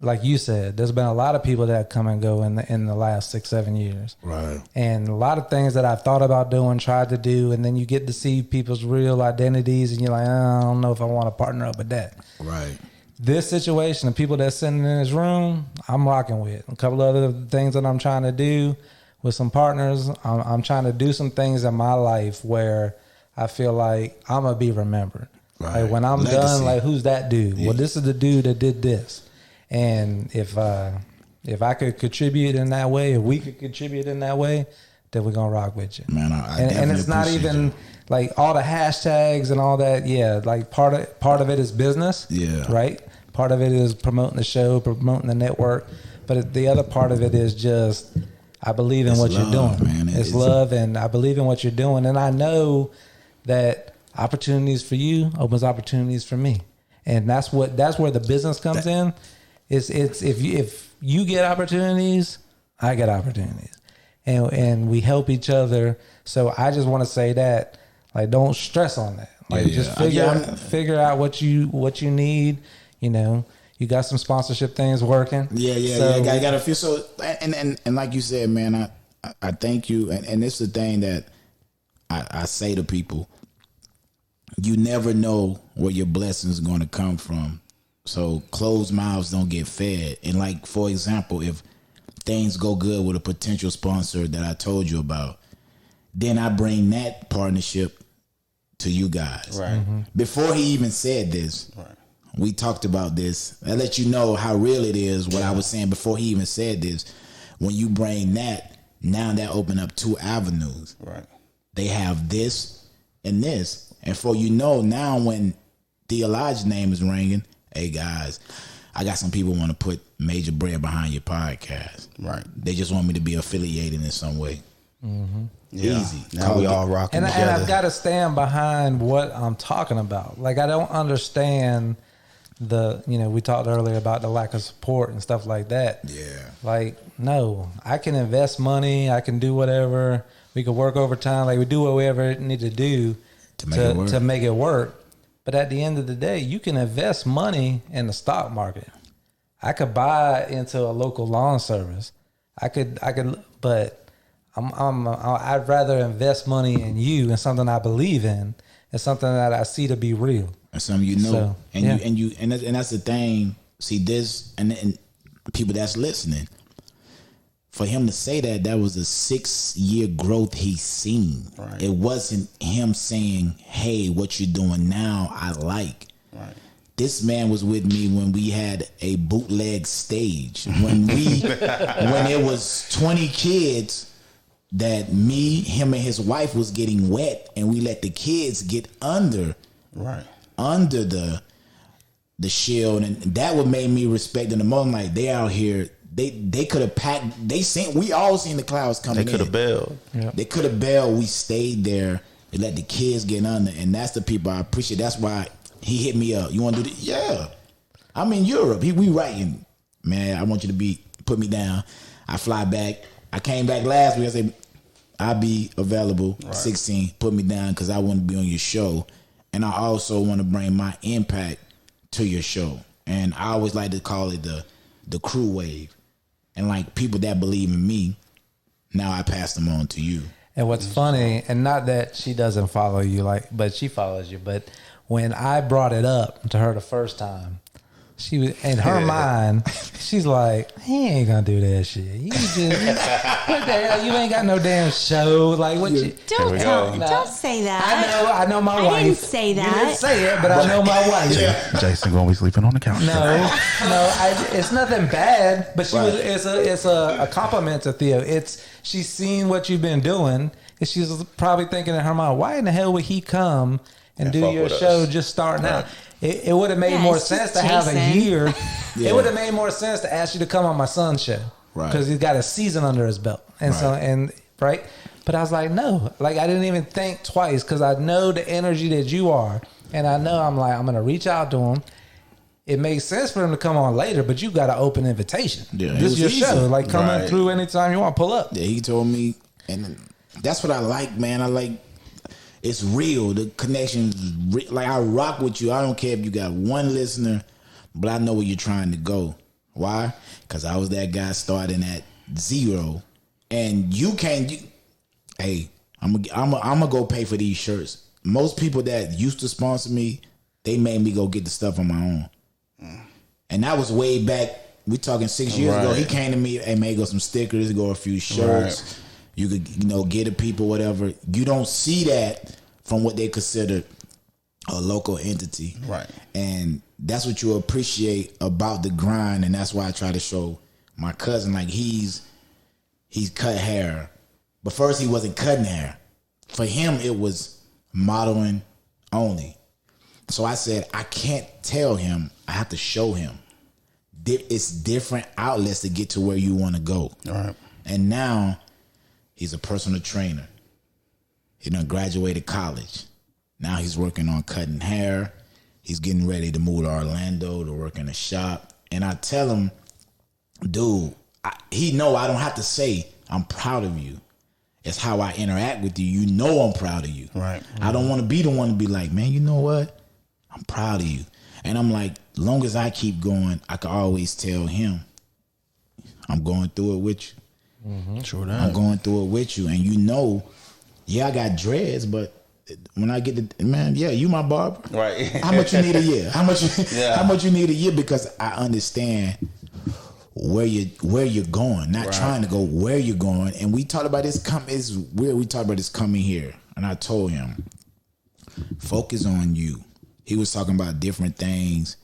like you said, there's been a lot of people that come and go in the last 6-7 years. Right. And a lot of things that I've thought about doing, tried to do, and then you get to see people's real identities and you're like, I don't know if I want to partner up with that. Right. This situation, the people that's sitting in this room, I'm rocking with. A couple of other things that I'm trying to do with some partners. I'm trying to do some things in my life where I feel like I'm going to be remembered. Right. Like when I'm Legacy. done, like, who's that dude? Yeah. Well, this is the dude that did this. And if I could contribute in that way, if we could contribute in that way, then we're going to rock with you. Man, I and definitely it's not appreciate even you. like all the hashtags and all that. Yeah, like part of it is business. Yeah. Right. Part of it is promoting the show, promoting the network, but the other part of it is just I believe in It's what love, you're doing. man. It's love, and I believe in what you're doing, and I know that opportunities for you opens opportunities for me, and that's where the business comes in. It's if you get opportunities, I get opportunities, and we help each other. So I just want to say that, like, don't stress on that. Like, Yeah, just yeah. figure out what you need. You got some sponsorship things working. Yeah. So, I got a few. So and like you said, man, I thank you. And it's the thing that I say to people: you never know where your blessings going to come from. So closed mouths don't get fed. And like, for example, if things go good with a potential sponsor that I told you about, then I bring that partnership to you guys. Right. Before he even said this, we talked about this. I let you know how real it is. What I was saying before he even said this. When you bring that, now that open up 2 avenues. Right. They have this and this, and for now when TheoLodge name is ringing, hey guys, I got some people want to put major bread behind your podcast. Right. They just want me to be affiliated in some way. Yeah. Easy. Now we all rocking And together. I've got to stand behind what I'm talking about. Like, I don't understand we talked earlier about the lack of support and stuff like that. Yeah. Like, no, I can invest money. I can do whatever. We can work overtime. Like, we do whatever we need to do to make it work. But at the end of the day, you can invest money in the stock market. I could buy into a local lawn service. I could, but I'd rather invest money in you and something I believe in and something that I see to be real. And something So, and that's the thing. See this, and people that's listening. For him to say that was a 6-year growth he's seen. Right. It wasn't him saying, "Hey, what you're doing now, I like." Right. This man was with me when we had a bootleg stage. When it was 20 kids that him and his wife was getting wet, and we let the kids get under the shield, and that what made me respect them the most. Like, they out here. They could have packed. We all seen the clouds coming. They could have bailed. Yep. They could have bailed. We stayed there and let the kids get under, and that's the people I appreciate. That's why he hit me up. You want to do this? Yeah, I'm in Europe. We writing, man. I want you to put me down. I fly back. I came back last week. I said I'll be available 16. Put me down because I want to be on your show, and I also want to bring my impact to your show. And I always like to call it the crew wave. And like people that believe in me, now I pass them on to you. And what's funny, and not that she doesn't follow you, but she follows you. But when I brought it up to her the first time, she was in her mind. She's like, "He ain't gonna do that shit. You just what the hell? You ain't got no damn show. Like what you Don't say that. I know my wife. I didn't say that. You didn't say it, but I know my wife. Jason gonna be sleeping on the couch. No, it's nothing bad. But it's a compliment to Theo. She's seen what you've been doing, and she's probably thinking in her mind, why in the hell would he come and do your show just starting out? It would have made more sense to have a year. Yeah. It would have made more sense to ask you to come on my son's show, because he's got a season under his belt, and But I was like, no, like I didn't even think twice, because I know the energy that you are, and I know I'm gonna reach out to him. It makes sense for him to come on later, but you got an open invitation. Yeah, this is your show. Like, come through anytime you want, pull up. Yeah, he told me, and that's what I like, man. I like. It's real. The connection, like I rock with you. I don't care if you got one listener, but I know where you're trying to go. Why? Because I was that guy starting at 0, and you can't. Hey, I'm gonna go pay for these shirts. Most people that used to sponsor me, they made me go get the stuff on my own, and that was way back. We talking 6 years ago. He came to me, hey man, go some stickers, go a few shirts. You could, get the people, whatever. You don't see that from what they consider a local entity. Right. And that's what you appreciate about the grind. And that's why I try to show my cousin, like he's cut hair. But first he wasn't cutting hair. For him, it was modeling only. So I said, I can't tell him. I have to show him. It's different outlets to get to where you want to go. All right. And now he's a personal trainer. He done graduated college. Now he's working on cutting hair. He's getting ready to move to Orlando to work in a shop. And I tell him, dude, he know I don't have to say I'm proud of you. It's how I interact with you. You know I'm proud of you. Right. I don't want to be the one to be like, man, you know what? I'm proud of you. And I'm like, long as I keep going, I can always tell him, I'm going through it with you. Mm-hmm. True that. I'm going through it with you, and I got dreads, but when I get you my barber, right? How much you need a year? How much you need a year? Because I understand where you're going, not trying to go where you're going. And we talked about this. It's weird. We talked about this coming here, and I told him focus on you. He was talking about different things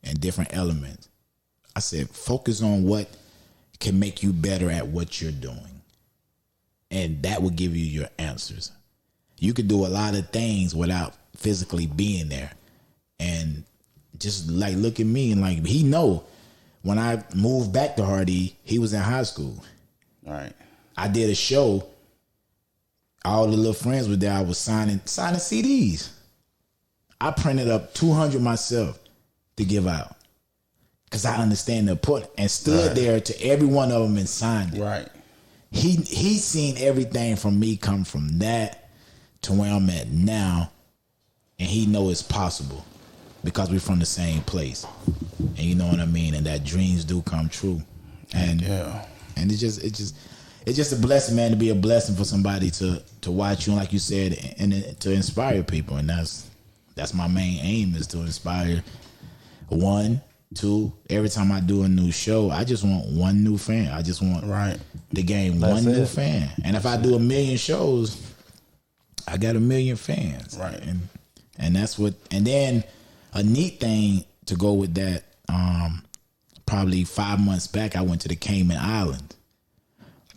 and different elements. I said, focus on what can make you better at what you're doing. And that will give you your answers. You could do a lot of things without physically being there. And just like look at me and like he know when I moved back to Hardy, he was in high school. Right. I did a show. All the little friends were there. I was signing CDs. I printed up 200 myself to give out because I understand the importance and stood there to every one of them and signed it. Right. He's seen everything from me come from that to where I'm at now, and he know it's possible because we're from the same place, and you know what I mean. And that dreams do come true, and and it's just a blessing, man, to be a blessing for somebody to watch you, and like you said, and to inspire people, and that's my main aim is to inspire. 1, 2, every time I do a new show, I just want one new fan. I just want to gain one new fan. And if I do 1 million shows, I got 1 million fans. Right. And that's what, and then a neat thing to go with that, probably 5 months back, I went to the Cayman Islands.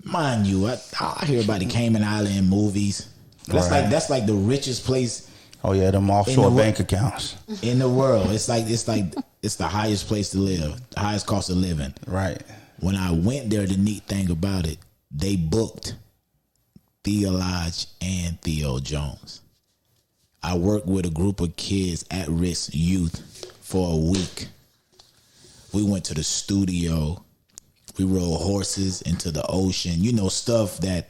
Mind you, I hear about the Cayman Island in movies. That's like the richest place. Oh yeah, them offshore bank accounts in the world. It's the highest place to live, the highest cost of living. Right. When I went there, the neat thing about it, they booked TheoLodge and Theo Jones. I worked with a group of kids, at-risk youth, for a week. We went to the studio. We rode horses into the ocean. You know, stuff that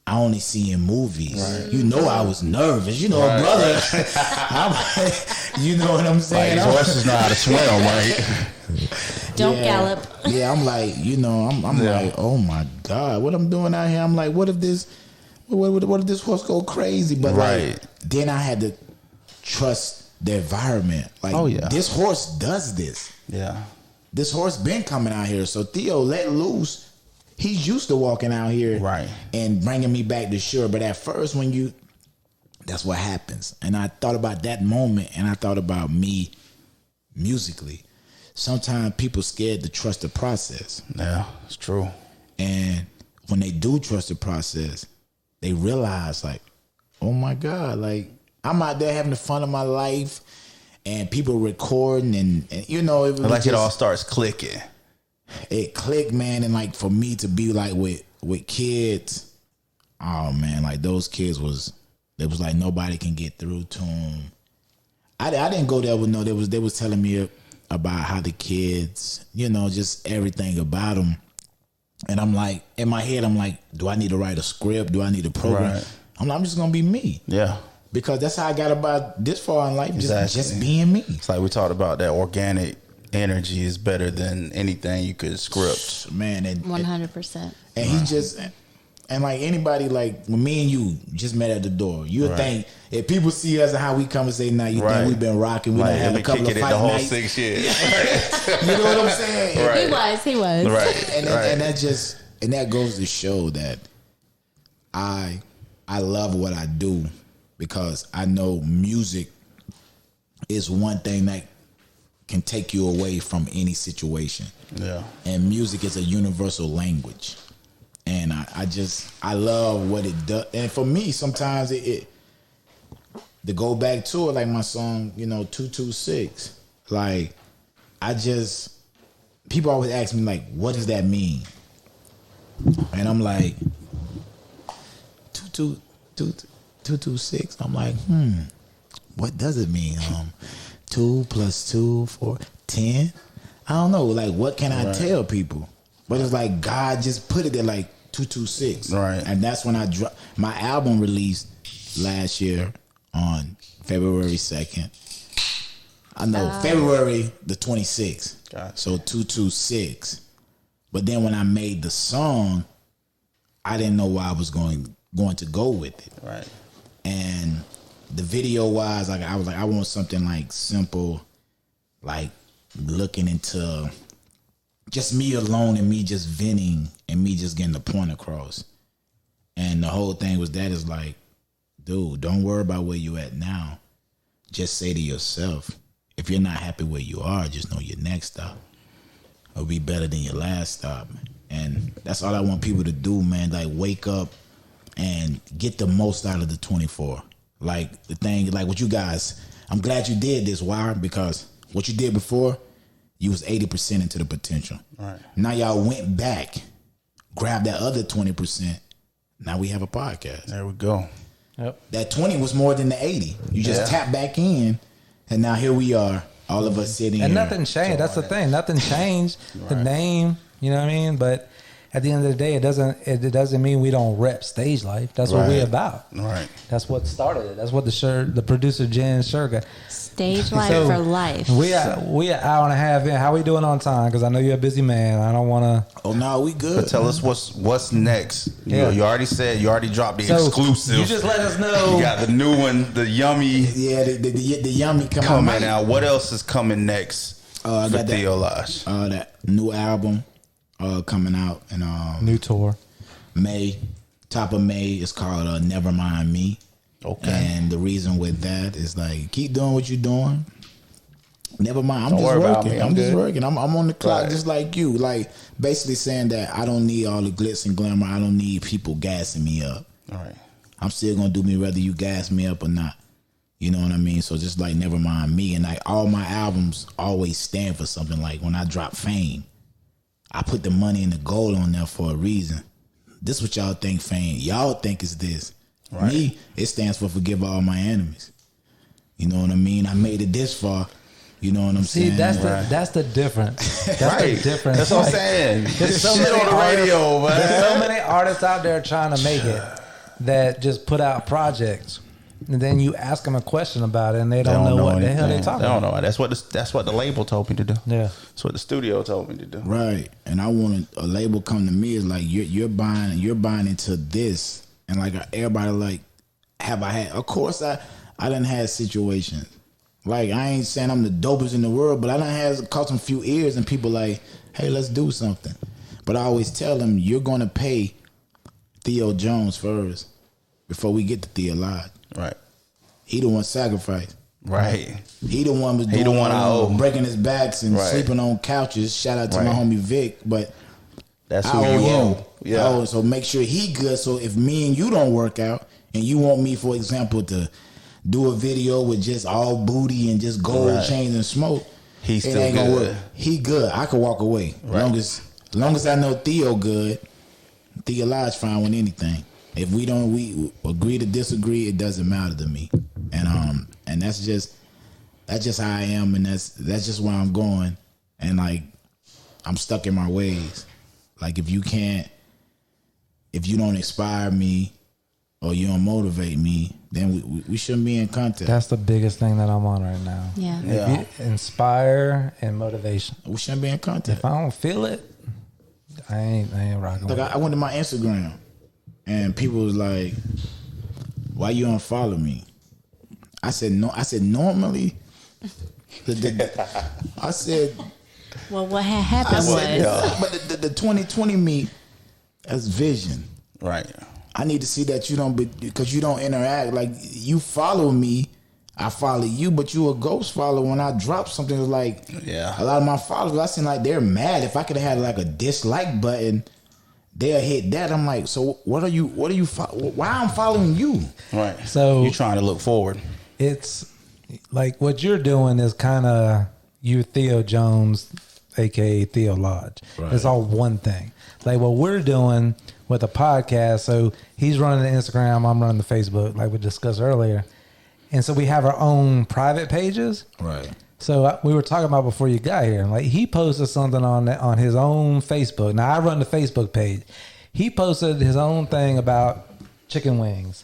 I only see in movies. Right. You know, I was nervous. You know, brother. You know what I'm saying? Like, horses know how to swim, right? Don't gallop. Yeah, I'm like, you know, I'm like, oh my God, what I'm doing out here? I'm like, what if this horse go crazy? But like, then I had to trust the environment. Like, this horse does this. Yeah. This horse been coming out here. So Theo let loose. He's used to walking out here and bringing me back to shore. But at first, that's what happens. And I thought about that moment, and I thought about me musically. Sometimes people scared to trust the process. Yeah, it's true. And when they do trust the process, they realize, like, oh my God, like, I'm out there having the fun of my life, and people recording, and you know, it all starts clicking. It clicked, man, and like for me to be like with kids, oh man, like those kids was like nobody can get through to them. I didn't go there with no. They was telling me about how the kids, you know, just everything about them, and I'm like in my head, I'm like, do I need to write a script? Do I need a program? Right. I'm just gonna be me. Yeah. Because that's how I got about this far in life, just being me. It's like we talked about that organic energy is better than anything you could script, man. 100%. And he just, and like anybody, like when me and you just met at the door, you would think if people see us and how we conversate now, you think we've been rocking. We done had a couple of fight the whole nights. 6 years. You know what I'm saying? He was. Right. And that just, and that goes to show that I love what I do because I know music is one thing that can take you away from any situation. Yeah. And music is a universal language. And I love what it does. And for me, sometimes it to go back to it, like my song, you know, 226, like people always ask me like, what does that mean? And I'm like, 226. I'm like, what does it mean? 2 + 2 4 10. I don't know. Like, what can I tell people? But it's like God just put it there, like 226. Right. And that's when I dropped my album released last year on February 2nd. I know February the 26th. Gotcha. So 226. But then when I made the song, I didn't know where I was going to go with it. Right. And the video wise, like I was like, I want something like simple, like looking into just me alone and me just venting and me just getting the point across. And the whole thing was that is like, dude, don't worry about where you at now. Just say to yourself, if you're not happy where you are, just know your next stop will be better than your last stop. And that's all I want people to do, man. Like, wake up and get the most out of the 24. Like, the thing, like what you guys, I'm glad you did this. Why? Because what you did before, you was 80% into the potential. Right. Now y'all went back, grabbed that other 20%. Now we have a podcast. There we go. Yep. That 20 was more than the 80. You just tap back in, and now here we are, all of us sitting And here. nothing changed. That's the thing. Nothing changed. The name, you know what I mean? But at the end of the day, it doesn't mean we don't rep stage life. That's what we're about. Right. That's what started it. That's what the producer Jen Sherga. Stage life for life. We are an hour and a half in. How we doing on time? Because I know you're a busy man. I don't want to. Oh no, we good. But tell us what's next. Yeah. You already said, you already dropped the exclusive. You just let us know. You got the new one, the yummy. Yeah, the yummy coming out. What else is coming next I for got TheoLodge? That new album coming out in New tour. May, top of May. It's called Never Mind Me. Okay. And the reason with that is like, keep doing what you're doing. Never mind. I'm Don't just worry about working. me. I'm just good. working. I'm on the clock Right. just like you. Like, basically saying that I don't need all the glitz and glamour. I don't need people gassing me up. All right. I'm still gonna do me whether you gas me up or not. You know what I mean? So just like Never Mind Me, and like all my albums always stand for something. Like when I drop Fame, I put the money and the gold on there for a reason. This what y'all think Fame. Y'all think it's this. Right. Me, it stands for Forgive All My Enemies. You know what I mean? I made it this far. You know what I'm See, saying? that's the difference. That's Right. the difference. That's what I'm Like, saying. There's This so shit many on the artists- radio, man. There's so many artists out there trying to make it that just put out projects, and then you ask them a question about it, and they don't know what the hell they're talking They don't about. know. That's what the label told me to do. Yeah. That's what the studio told me to do. Right. And I want a label come to me is like you're buying into this, and like everybody like, have I had? Of course I done had situations. Like, I ain't saying I'm the dopest in the world, but I done had caught some few ears and people like, hey, let's do something. But I always tell them, you're going to pay Theo Jones first before we get to TheoLodge. Right. He the one sacrificed. Right. He the one was doing the one I owe. breaking his backs and Right. sleeping on couches. Shout out to my Right. homie Vic. But That's I who owe you him. owe. Yeah. I owe him. So make sure he good. So if me and you don't work out, and you want me, for example, to do a video with just all booty and just gold Right. chains and smoke, He's it still ain't gonna good. work. He good. I could walk away. Right. Long as I know Theo good, TheoLodge fine with anything. If we agree to disagree, it doesn't matter to me. And that's just how I am, and that's just where I'm going. And like, I'm stuck in my ways. Like, if you don't inspire me or you don't motivate me, then we shouldn't be in contact. That's the biggest thing that I'm on right now. Yeah. Yeah. Inspire and motivation. We shouldn't be in contact. If I don't feel it, I ain't rocking. Like, with it. I went to my Instagram and people was like, why you unfollow me? I said no. I said normally I said Well, what had happened but the 2020 me as vision. Right. I need to see that you don't because you don't interact. Like, you follow me, I follow you, but you a ghost follower. When I drop something, it's like, Yeah. a lot of my followers, I seem like they're mad. If I could have had like a dislike button, they'll hit that. I'm like, so why I'm following you? Right. So- you're trying to look forward. It's like what you're doing is kind of you Theo Jones, aka TheoLodge. Right. It's all one thing. Like what we're doing with a podcast. So he's running the Instagram, I'm running the Facebook, like we discussed earlier. And so we have our own private pages. Right. So we were talking about before you got here. Like he posted something on his own Facebook. Now I run the Facebook page. He posted his own thing about chicken wings.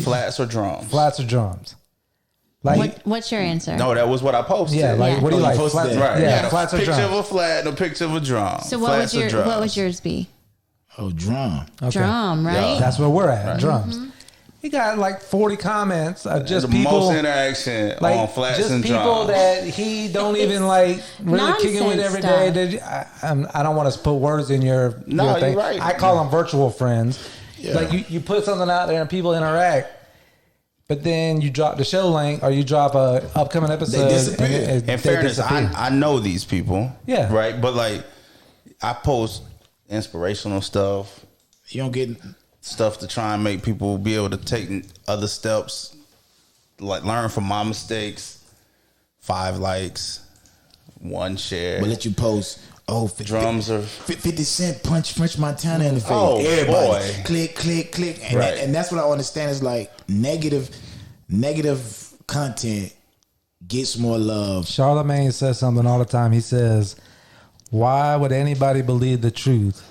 Flats or drums? Flats or drums. Like what's your answer? No, that was what I posted. yeah, like Yeah. what do you Oh, you like? posted Flats, that. Right. Yeah, Yeah, flats a or picture drums. of a flat and a picture of a drum. So what Flats or would drums. yours be? Oh, drum. Okay. Drum, right? Yeah. That's where we're at. Drums. He got like 40 comments of just the people most interaction like on flats just and people drums. that he don't even like really kicking with nonsense every day. stuff. I don't want to put words in your No, thing. you're right. I call them virtual friends. Yeah. Like you put something out there and people interact, But then you drop the show link or you drop a upcoming episode. They disappear. In fairness, I know these people. Yeah. Right. But like, I post inspirational stuff. You don't get stuff to try and make people be able to take other steps, like learn from my mistakes. 5 likes, 1 share. But let you post. Oh, drums are 50 Cent punch French Montana in the face. Oh, everybody boy. click, and, Right. and that's what I understand is like negative content gets more love. Charlemagne says something all the time. He says, "Why would anybody believe the truth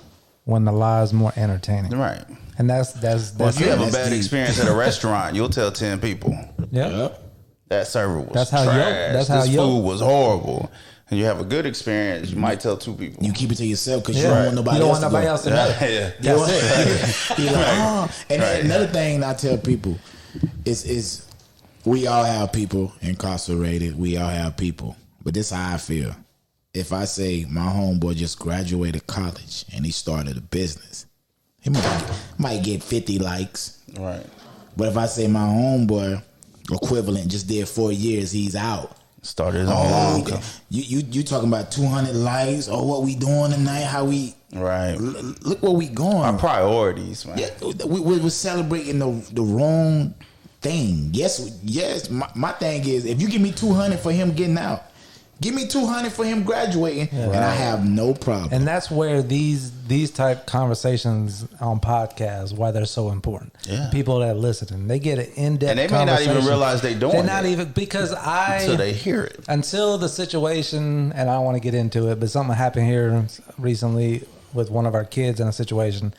when the lie is more entertaining?" Right. And that's Well, if you have a that's bad deep. experience at a restaurant, you'll tell 10 people that server was That's how trash. that's how this yo- food was horrible. And you have a good experience, you might tell 2 people. You keep it to yourself because Yeah. you don't want nobody You don't else want to nobody go. else to know. Yeah. That's it. You're like, oh. And Right. another thing I tell people is we all have people incarcerated. We all have people. But this is how I feel. If I say my homeboy just graduated college and he started a business, he might get 50 likes. Right. But if I say my homeboy equivalent just did 4 years, he's out. Started his own long company. You talking about 200 likes? Oh, what we doing tonight? How we Right. look where we going? Our priorities, man. Yeah, we're celebrating the wrong thing. Yes. My thing is, if you give me 200 for him getting out, give me 200 for him graduating, and I have no problem. And that's where these type conversations on podcasts, why they're so important. Yeah. People that listen, they get an in-depth And they may not even conversation. realize they doing They're not it. even, because Until they hear it. until the situation, and I don't want to get into it, but something happened here recently with one of our kids in a situation,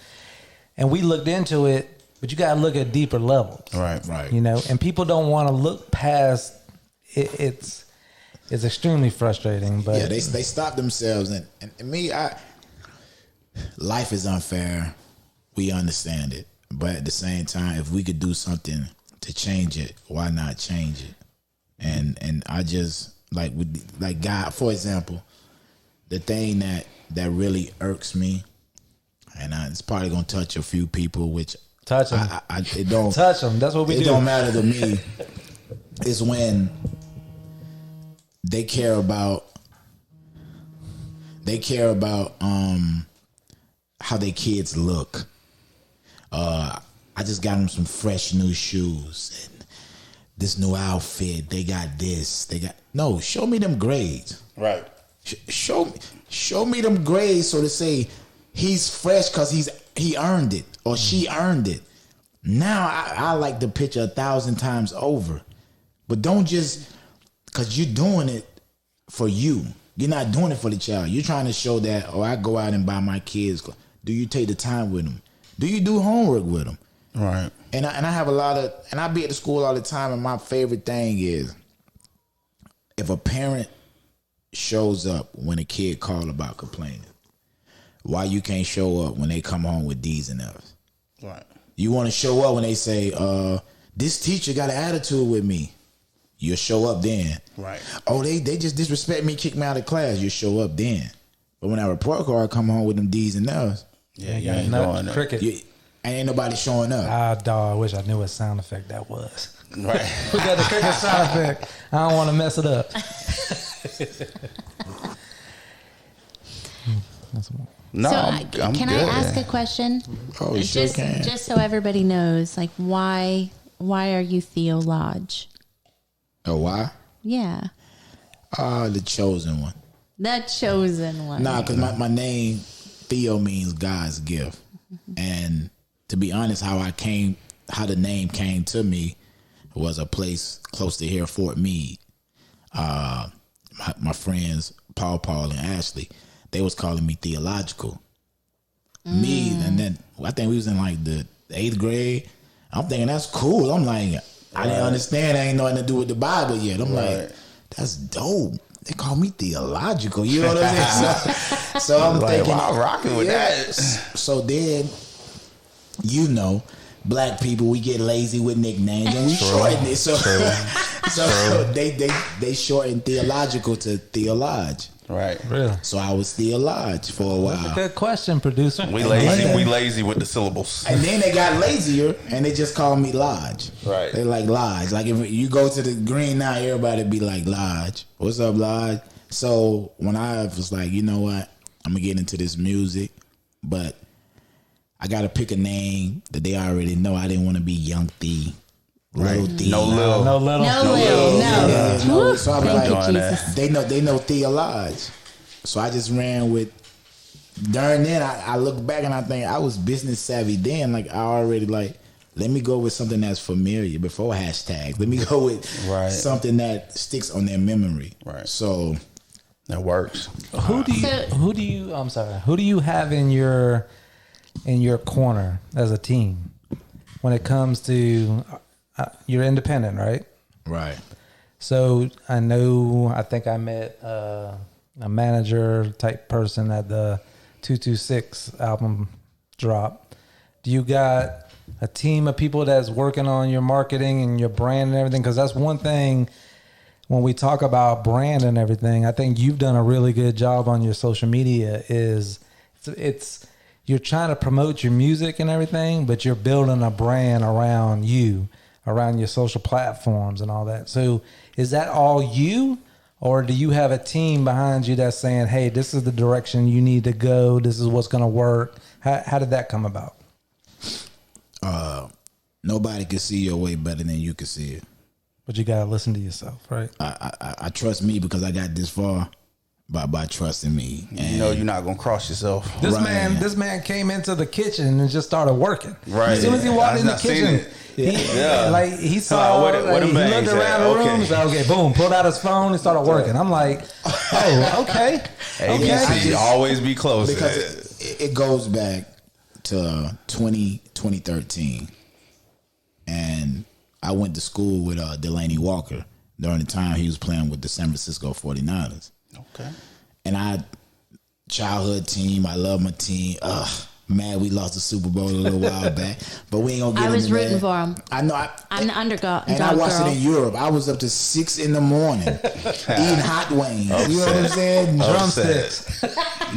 and we looked into it, but you got to look at deeper levels. Right. You know, and people don't want to look past it. It's extremely frustrating, but yeah, they stop themselves, and me, life is unfair. We understand it, but at the same time, if we could do something to change it, why not change it? And I just like God, for example, the thing that really irks me, and it's probably gonna touch a few people, which touch them. it don't Touch them. That's what we do. It don't matter to me. Is when they care about how their kids look. I just got them some fresh new shoes and this new outfit. They got this. No. Show me them grades. Right. Show me them grades, so to say he's fresh because he earned it or she earned it. Now I like the picture 1,000 times over, but don't just because you're doing it for you. You're not doing it for the child. You're trying to show that, oh, I go out and buy my kids. Do you take the time with them? Do you do homework with them? Right. And I have a lot of, and I be at the school all the time, and my favorite thing is if a parent shows up when a kid call about complaining, why you can't show up when they come home with D's and F's? Right. You want to show up when they say, this teacher got an attitude with me. You'll show up then. Right. Oh, they just disrespect me, kick me out of class. You show up then. But when that report card come home with them D's and F's, Yeah, you ain't going there. Cricket. ain't nobody showing up. Dog, I wish I knew what sound effect that was. Right. We got the cricket sound effect. I don't want to mess it up. No, So I'm can good. I ask a question? Oh, you sure can. Just so everybody knows, like why are you TheoLodge? Oh, why? Yeah, The chosen one. the chosen one. Nah, because my name, Theo, means God's gift. And to be honest, how the name came to me was a place close to here, Fort Meade. My friends, Paul, and Ashley, they was calling me theological. Me, and then I think we was in like the 8th grade. I'm thinking that's cool. I'm like, I didn't understand. I ain't nothing to do with the Bible yet. I'm like, that's dope. They call me theological. You know what I'm saying? So I'm Like, thinking, wow, rocking with that. So then, black people, we get lazy with nicknames and we shorten it. So, they shortened theological to TheoLodge. Right. Really? So I was TheoLodge for a while. Good question, producer. We lazy. We lazy with the syllables. And then they got lazier and they just called me Lodge. Right. They like Lodge. Like if you go to the green now, everybody be like Lodge. What's up, Lodge? So when I was like, you know what, I'm gonna get into this music, but I gotta pick a name that they already know. I didn't want to be Young Thee. Little Thee. No Lil. No little. No, Lil, no. No. So I'm Thank like, you, Jesus. they know TheoLodge. So I just ran with. During then, I look back and I think I was business savvy then. Like I already like, let me go with something that's familiar before hashtags. Let me go with something that sticks on their memory. Right. So that works. Who do you? I'm sorry. Who do you have in your corner as a team when it comes to? You're independent, right? Right. So I think I met a manager type person at the 226 album drop. Do you got a team of people that's working on your marketing and your brand and everything? Because that's one thing when we talk about brand and everything, I think you've done a really good job on your social media. It's you're trying to promote your music and everything, but you're building a brand around you, around your social platforms and all that. So is that all you, or do you have a team behind you that's saying, hey, this is the direction you need to go, this is what's going to work? How did that come about? Nobody can see your way better than you can see it. But you got to listen to yourself, right? I trust me because I got this far by trusting me. And you know you're not gonna cross yourself. This man came into the kitchen and just started working. Right. As soon as he walked in the kitchen, he saw, what he looked around the room, so okay, boom, pulled out his phone and started working. I'm like, oh, okay. ABC, always be close. Because it goes back to 2013. And I went to school with Delaney Walker during the time he was playing with the San Francisco 49ers. Okay. And childhood team, I love my team. Man, we lost the Super Bowl a little while back, but we ain't gonna get I was rooting that. for him. I know. I'm the underdog. And I watched girl. it in Europe. I was up to 6 a.m. eating hot wings. You know what I'm saying? Drumsticks.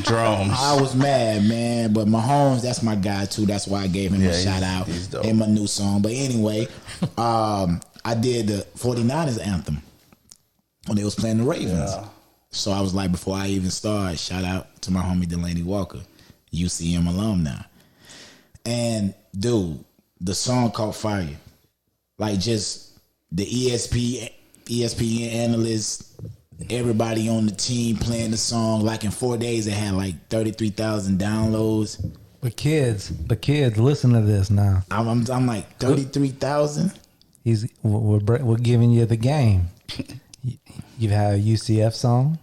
Drums. I was mad, man. But Mahomes, that's my guy too. That's why I gave him a shout out in my new song. But anyway, I did the 49ers anthem when they was playing the Ravens. Yeah. So I was like, before I even started, shout out to my homie Delaney Walker, UCM alum now. And dude, the song caught fire. Like just the ESPN analysts, everybody on the team playing the song. Like in 4 days, it had like 33,000 downloads. But kids, listen to this now. I'm like 33,000. We're giving you the game. You have a UCF song.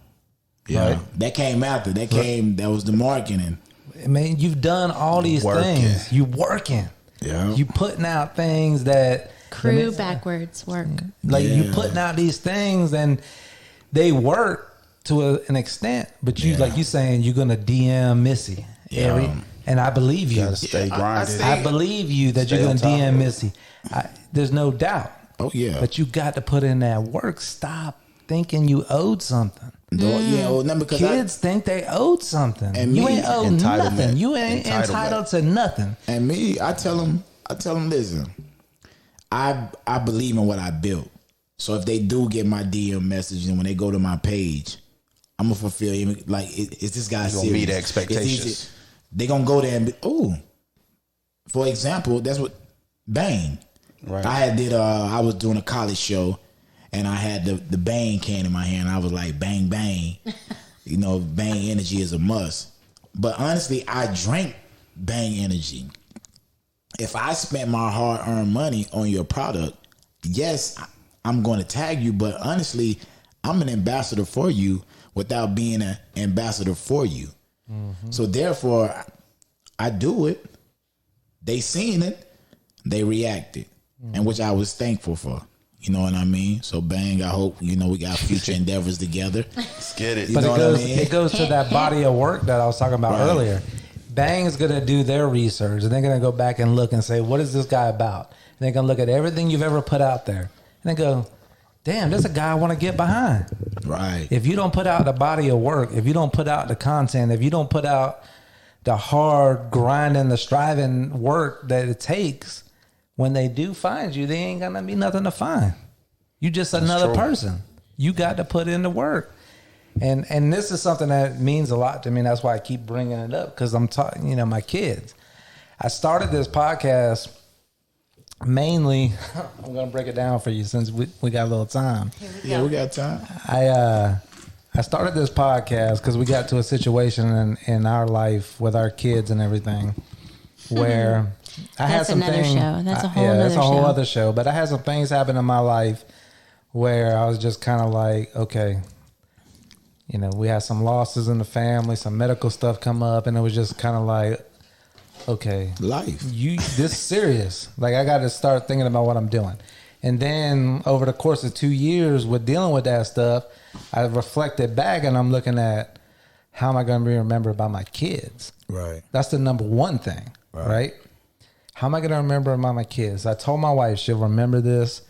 Yeah, right? That came after. That was the marketing. I mean, you've done all these things. You working. Yeah. You putting out things that crew backwards work. Like you putting out these things and they work to an extent, but you like you saying you're gonna DM Missy. Yeah. And I believe you. Gotta stay grinded. I believe you that you're gonna DM Missy. There's no doubt. Oh yeah. But you got to put in that work. Stop thinking you owed something. Because kids think they owed something, and you ain't owed nothing. You ain't entitled to nothing. And me, I tell them, listen, I believe in what I built. So if they do get my DM message and when they go to my page, I'm gonna fulfill. Like, is this guy serious? Meet expectations. They gonna go there and be, for example, that's what Bang. Right. I was doing a college show. And I had the Bang can in my hand. I was like, bang, bang. Bang energy is a must. But honestly, I drank Bang energy. If I spent my hard-earned money on your product, yes, I'm going to tag you. But honestly, I'm an ambassador for you without being an ambassador for you. Mm-hmm. So therefore, I do it. They seen it. They reacted. Mm-hmm. And which I was thankful for. You know what I mean? So Bang, I hope, we got future endeavors together. Let's get it. But it goes to that body of work that I was talking about earlier. Bang's going to do their research, and they're going to go back and look and say, what is this guy about? And they're going to look at everything you've ever put out there. And they go, damn, there's a guy I want to get behind. Right. If you don't put out the body of work, if you don't put out the content, if you don't put out the hard grinding, the striving work that it takes, when they do find you, they ain't going to be nothing to find. You just another person. You got to put in the work. And this is something that means a lot to me. That's why I keep bringing it up, because I'm talking, my kids. I started this podcast mainly. I'm going to break it down for you since we got a little time. Yeah, we got time. I started this podcast because we got to a situation in our life with our kids and everything where I had some another things. show. That's a whole yeah, other that's a whole show. other show. But I had some things happen in my life where I was just kind of like, okay. We had some losses in the family, some medical stuff come up, and it was just kind of like, okay, life. This is serious. Like, I got to start thinking about what I'm doing. And then over the course of 2 years with dealing with that stuff, I reflected back and I'm looking at how am I going to be remembered by my kids? Right. That's the number one thing, right? How am I going to remember by my kids? I told my wife she'll remember this.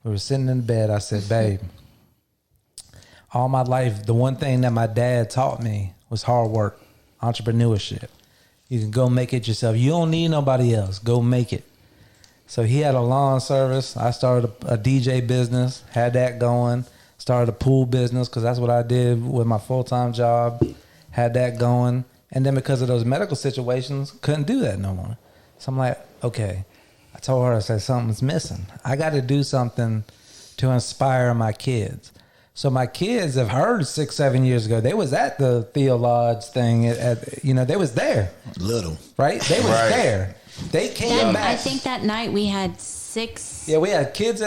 We were sitting in bed. I said, babe, all my life, the one thing that my dad taught me was hard work, entrepreneurship. You can go make it yourself. You don't need nobody else. Go make it. So he had a lawn service. I started a DJ business, had that going. Started a pool business because that's what I did with my full-time job. Had that going. And then because of those medical situations, couldn't do that no more. So I'm like, okay. I told her, I said, something's missing. I got to do something to inspire my kids. So my kids have heard 6-7 years ago. They was at the TheoLodge thing. They was there. Little. Right? They was there. They came back. I think that night we had 6. Yeah, we had kids. We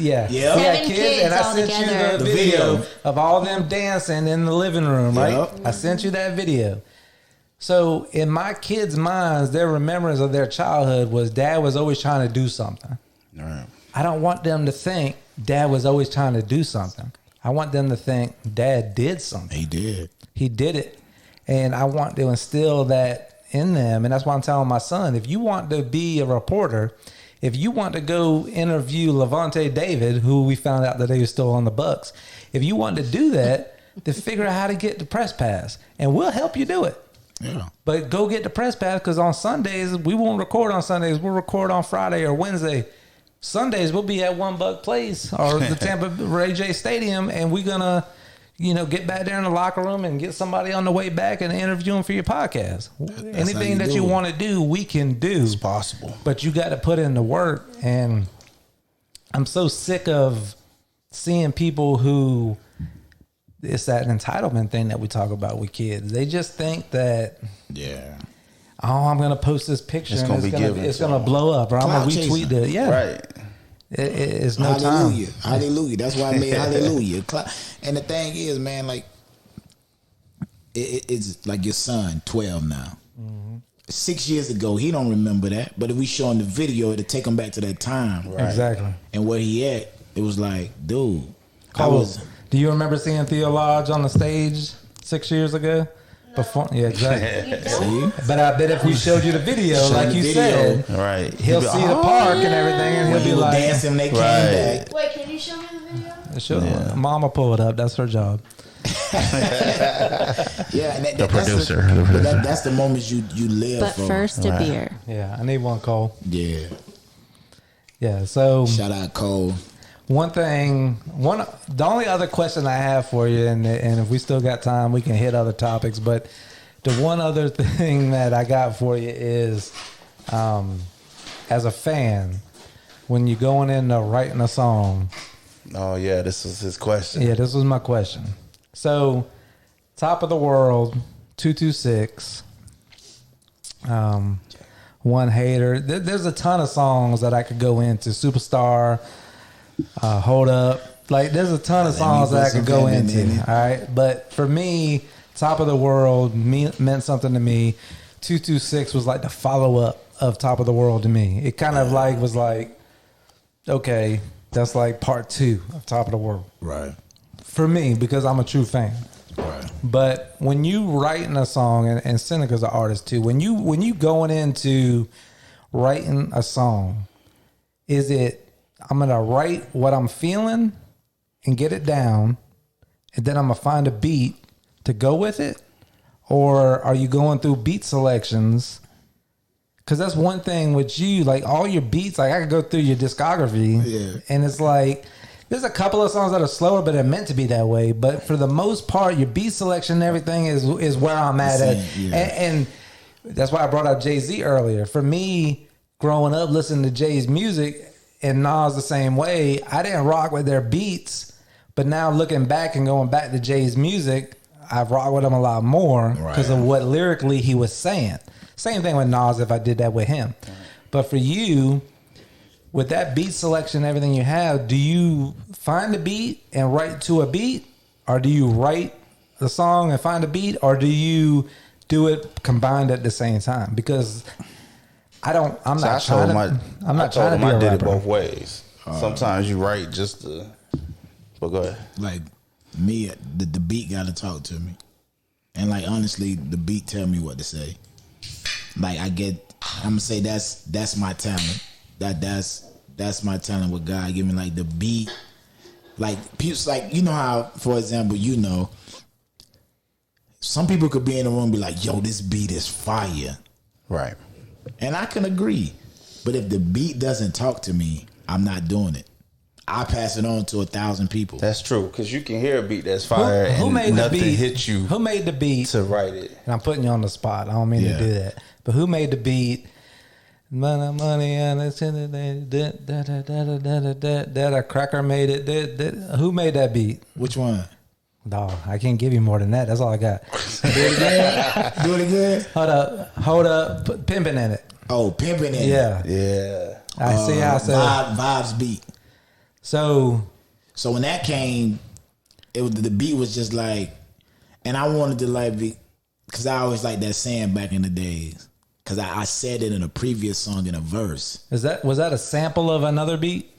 had 7 kids, and I all sent together. you the video of all them dancing in the living room, right? Yep. I sent you that video. So in my kids' minds, their remembrance of their childhood was Dad was always trying to do something. Right. I don't want them to think Dad was always trying to do something. I want them to think Dad did something. He did. He did it. And I want to instill that in them. And that's why I'm telling my son, if you want to be a reporter, if you want to go interview Levante David, who we found out that he was still on the Bucks, if you want to do that, then figure out how to get the press pass. And we'll help you do it. Yeah. But go get the press pass, because on Sundays, we won't record on Sundays. We'll record on Friday or Wednesday. Sundays, we'll be at One Buck Place or the Tampa Ray J Stadium, and we're going to, get back there in the locker room and get somebody on the way back and interview them for your podcast. Anything that you want to do, we can do. It's possible. But you got to put in the work. And I'm so sick of seeing people who, it's that entitlement thing that we talk about with kids. They just think that, I'm going to post this picture It's and gonna it's going to blow up, or I'm going to retweet it. Yeah. Right. It's no Hallelujah. time. Hallelujah. That's why I made hallelujah. And the thing is, man, like, it's like your son, 12 now. Mm-hmm. 6 years ago, he don't remember that. But if we show him the video, it'll take him back to that time. Right. Exactly. And where he at, it was like, dude. Do you remember seeing TheoLodge on the stage 6 years ago? Before, yeah, exactly. See? But I bet if we showed you the video, like you said, right, he'll see the park and everything, and he'll be like, dancing, they came back. Wait, can you show me the video? Sure. Yeah. Mama pull it up. That's her job. Yeah, and The producer. That's the moments you live But for. first, a beer. Yeah, I need one, Cole. Yeah. Yeah, so Shout out Cole. the only other question I have for you, and if we still got time, we can hit other topics, but the one other thing that I got for you is, as a fan, when you're going into writing a song. Oh, yeah, this was his question. Yeah, this was my question. So, Top of the World, 226, One Hater. There's a ton of songs that I could go into. Superstar, Hold Up. Like, there's a ton of songs that I could go into. All right. But for me, Top of the World meant something to me. 226 was like the follow up of Top of the World to me. It kind of like was like, okay, that's like part 2 of Top of the World. Right. For me, because I'm a true fan. Right. But when you writing a song, and Seneca's an artist too, when you going into writing a song, is it I'm gonna write what I'm feeling and get it down, and then I'm gonna find a beat to go with it, or are you going through beat selections? Because that's one thing with you, like all your beats, like I could go through your discography, and it's like there's a couple of songs that are slower, but they're meant to be that way. But for the most part, your beat selection and everything is where I'm at. And that's why I brought up Jay-Z earlier. For me, growing up listening to Jay's music and Nas the same way, I didn't rock with their beats. But now looking back and going back to Jay's music, I've rocked with him a lot more because of what lyrically he was saying. Same thing with Nas if I did that with him. But for you, with that beat selection, everything you have, do you find a beat and write to a beat, or do you write the song and find a beat, or do you do it combined at the same time? Because I'm not trying to be a rapper. I did it both ways. Sometimes you write just to, but go ahead. Like me, the beat got to talk to me, and like honestly, the beat tell me what to say. Like I'm gonna say that's my talent. That's my talent with God. Give me like the beat. Like people, like you know how, for example, some people could be in the room and be like, "Yo, this beat is fire," right? And I can agree. But if the beat doesn't talk to me, I'm not doing it. I pass it on to 1,000 people. That's true, because you can hear a beat that's fire who and made nothing the beat? hits you. Who made the beat to write it? And I'm putting you on the spot. I don't mean to do that. But who made the beat? Money and that a cracker made it. Who made that beat? Which one? No, I can't give you more than that. That's all I got. Do it again. Do it again. Hold up. Put pimping in it. Oh, pimping in it. Yeah. I see how I said Vibes beat. So when that came, the beat was just like, and I wanted to like be, because I always like that saying back in the days. Because I said it in a previous song in a verse. was that a sample of another beat?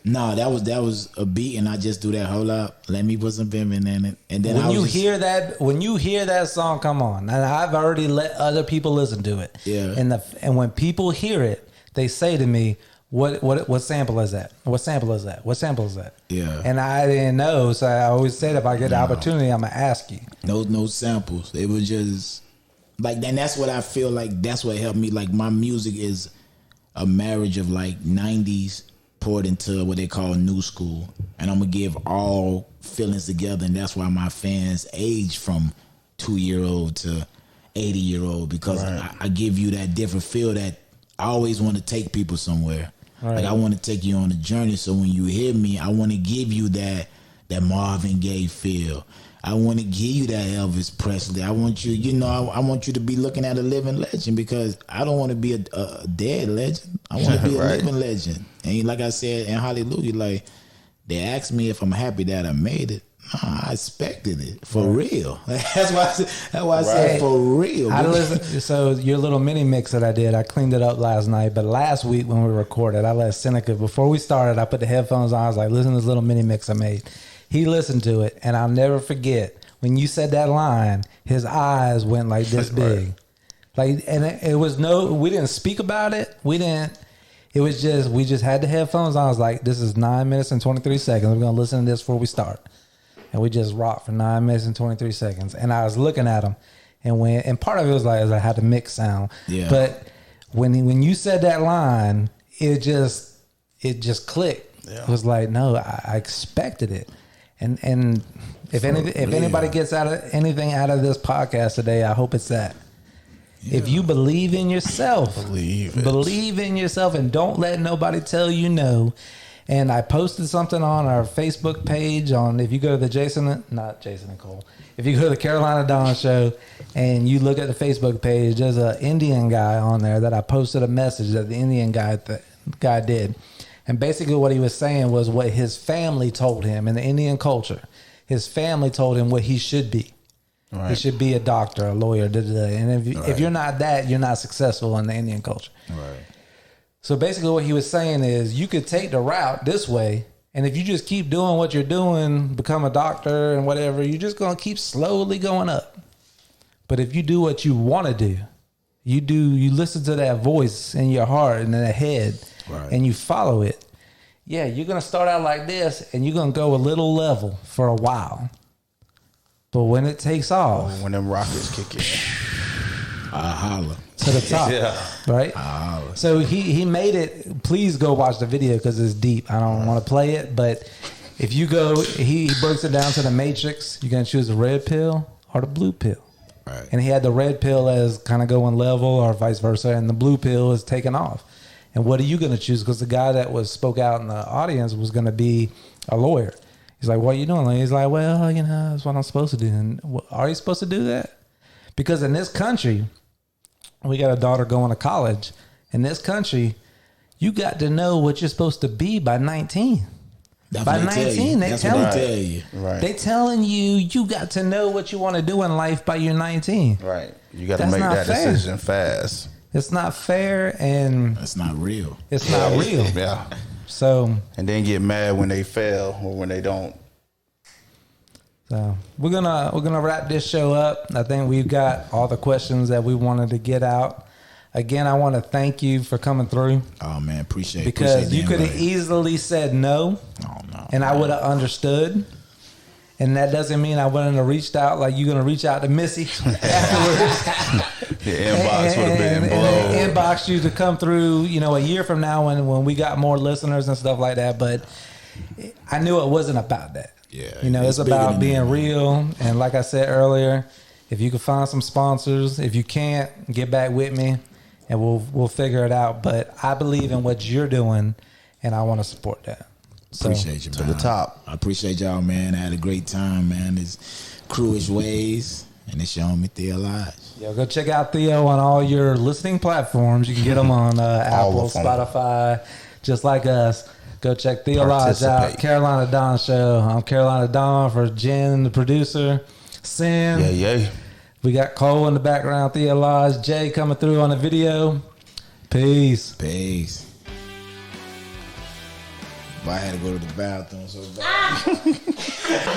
No, that was a beat, and I just do that. Hold up, let me put some pimping in it, and then when you hear that song come on, and I've already let other people listen to it. Yeah. And when people hear it, they say to me, "What sample is that? What sample is that? What sample is that?" Yeah. And I didn't know, so I always said if I get the opportunity, I'm gonna ask you. No samples. It was just like, and that's what I feel like. That's what helped me. Like my music is a marriage of like 90s poured into what they call new school, and I'm gonna give all feelings together, and that's why my fans age from 2-year-old to 80-year-old, because I give you that different feel that I always want to take people somewhere. Right. Like I want to take you on a journey, so when you hear me, I want to give you that Marvin Gaye feel. I want to give you that Elvis Presley. I want you, I want you to be looking at a living legend, because I don't want to be a dead legend. I want to be a living legend. And like I said in Hallelujah, like they asked me if I'm happy that I made it. I expected it for real. That's why I said for real. So your little mini mix that I did, I cleaned it up last night. But last week when we recorded, I let Seneca, before we started, I put the headphones on. I was like, listen to this little mini mix I made. He listened to it, and I'll never forget when you said that line, his eyes went like this big. Like, and it was we didn't speak about it. We just had the headphones on. I was like, this is 9 minutes and 23 seconds. We're going to listen to this before we start. And we just rocked for 9 minutes and 23 seconds. And I was looking at him, and part of it was like, as I had the mix sound. Yeah. But when you said that line, it just clicked. Yeah. It was like, no, I expected it. And if anybody gets anything out of this podcast today, I hope it's that. Yeah. If you believe in yourself, believe in yourself, and don't let nobody tell you no. And I posted something on our Facebook page if you go to the not Jason and Cole, if you go to the Carolina Dawn Show and you look at the Facebook page, there's an Indian guy on there that I posted a message that the Indian guy did. And basically what he was saying was what his family told him in the Indian culture. His family told him what he should be. Right. He should be a doctor, a lawyer, and if you're not that, you're not successful in the Indian culture. Right. So basically what he was saying is you could take the route this way And if you just keep doing what you're doing, become a doctor and whatever, you're just going to keep slowly going up. But if you do what you want to do, you listen to that voice in your heart and in the head, right, and you follow it. Yeah, you're going to start out like this and you're going to go a little level for a while. But when it takes off, when them rockets kick in, I holler to the top, yeah, right? I holler. So he made it. Please go watch the video because it's deep. I don't want to play it, but if you go, he breaks it down to the matrix. You're going to choose the red pill or the blue pill. Right. And he had the red pill as kind of going level or vice versa, and the blue pill is taking off. And what are you going to choose? Because the guy that spoke out in the audience was going to be a lawyer. He's like, what are you doing? And he's like, well, that's what I'm supposed to do. And are you supposed to do that? Because in this country, we got a daughter going to college. In this country, you got to know what you're supposed to be by 19. That's By what 19, they That's tell what you. they tell you. right, They telling you got to know what you want to do in life by your 19. right. You got to That's make not that fair. decision fast. It's not fair and That's not real. it's not real. Yeah, So and then get mad when they fail or when they don't. So we're gonna wrap this show up. I think we've got all the questions that we wanted to get out. Again, I want to thank you for coming through Oh man, appreciate because you the could have invite. easily said no, Oh no. and I would have understood. And that doesn't mean I wouldn't have reached out like you're gonna reach out to Missy afterwards. The inbox would have been blown. and inbox you to come through. A year from now when we got more listeners and stuff like that. But I knew it wasn't about that. Yeah, It's bigger about than being that. real. And like I said earlier, if you can find some sponsors, if you can't, get back with me and we'll figure it out. But I believe in what you're doing and I want to support that. So, Appreciate you, man. To the top. I appreciate y'all, man. I had a great time, man. It's Crewish Ways, and it's your homie TheoLodge. go check out Theo on all your listening platforms. You can get them on Apple, of them. Spotify, just like us. Go check TheoLodge out. Participate. Carolina Don Show. I'm Carolina Don for Jen, the producer. Sin. Yeah. We got Cole in the background, TheoLodge, Jay coming through on the video. Peace. Peace. But I had to go to the bathroom so bad.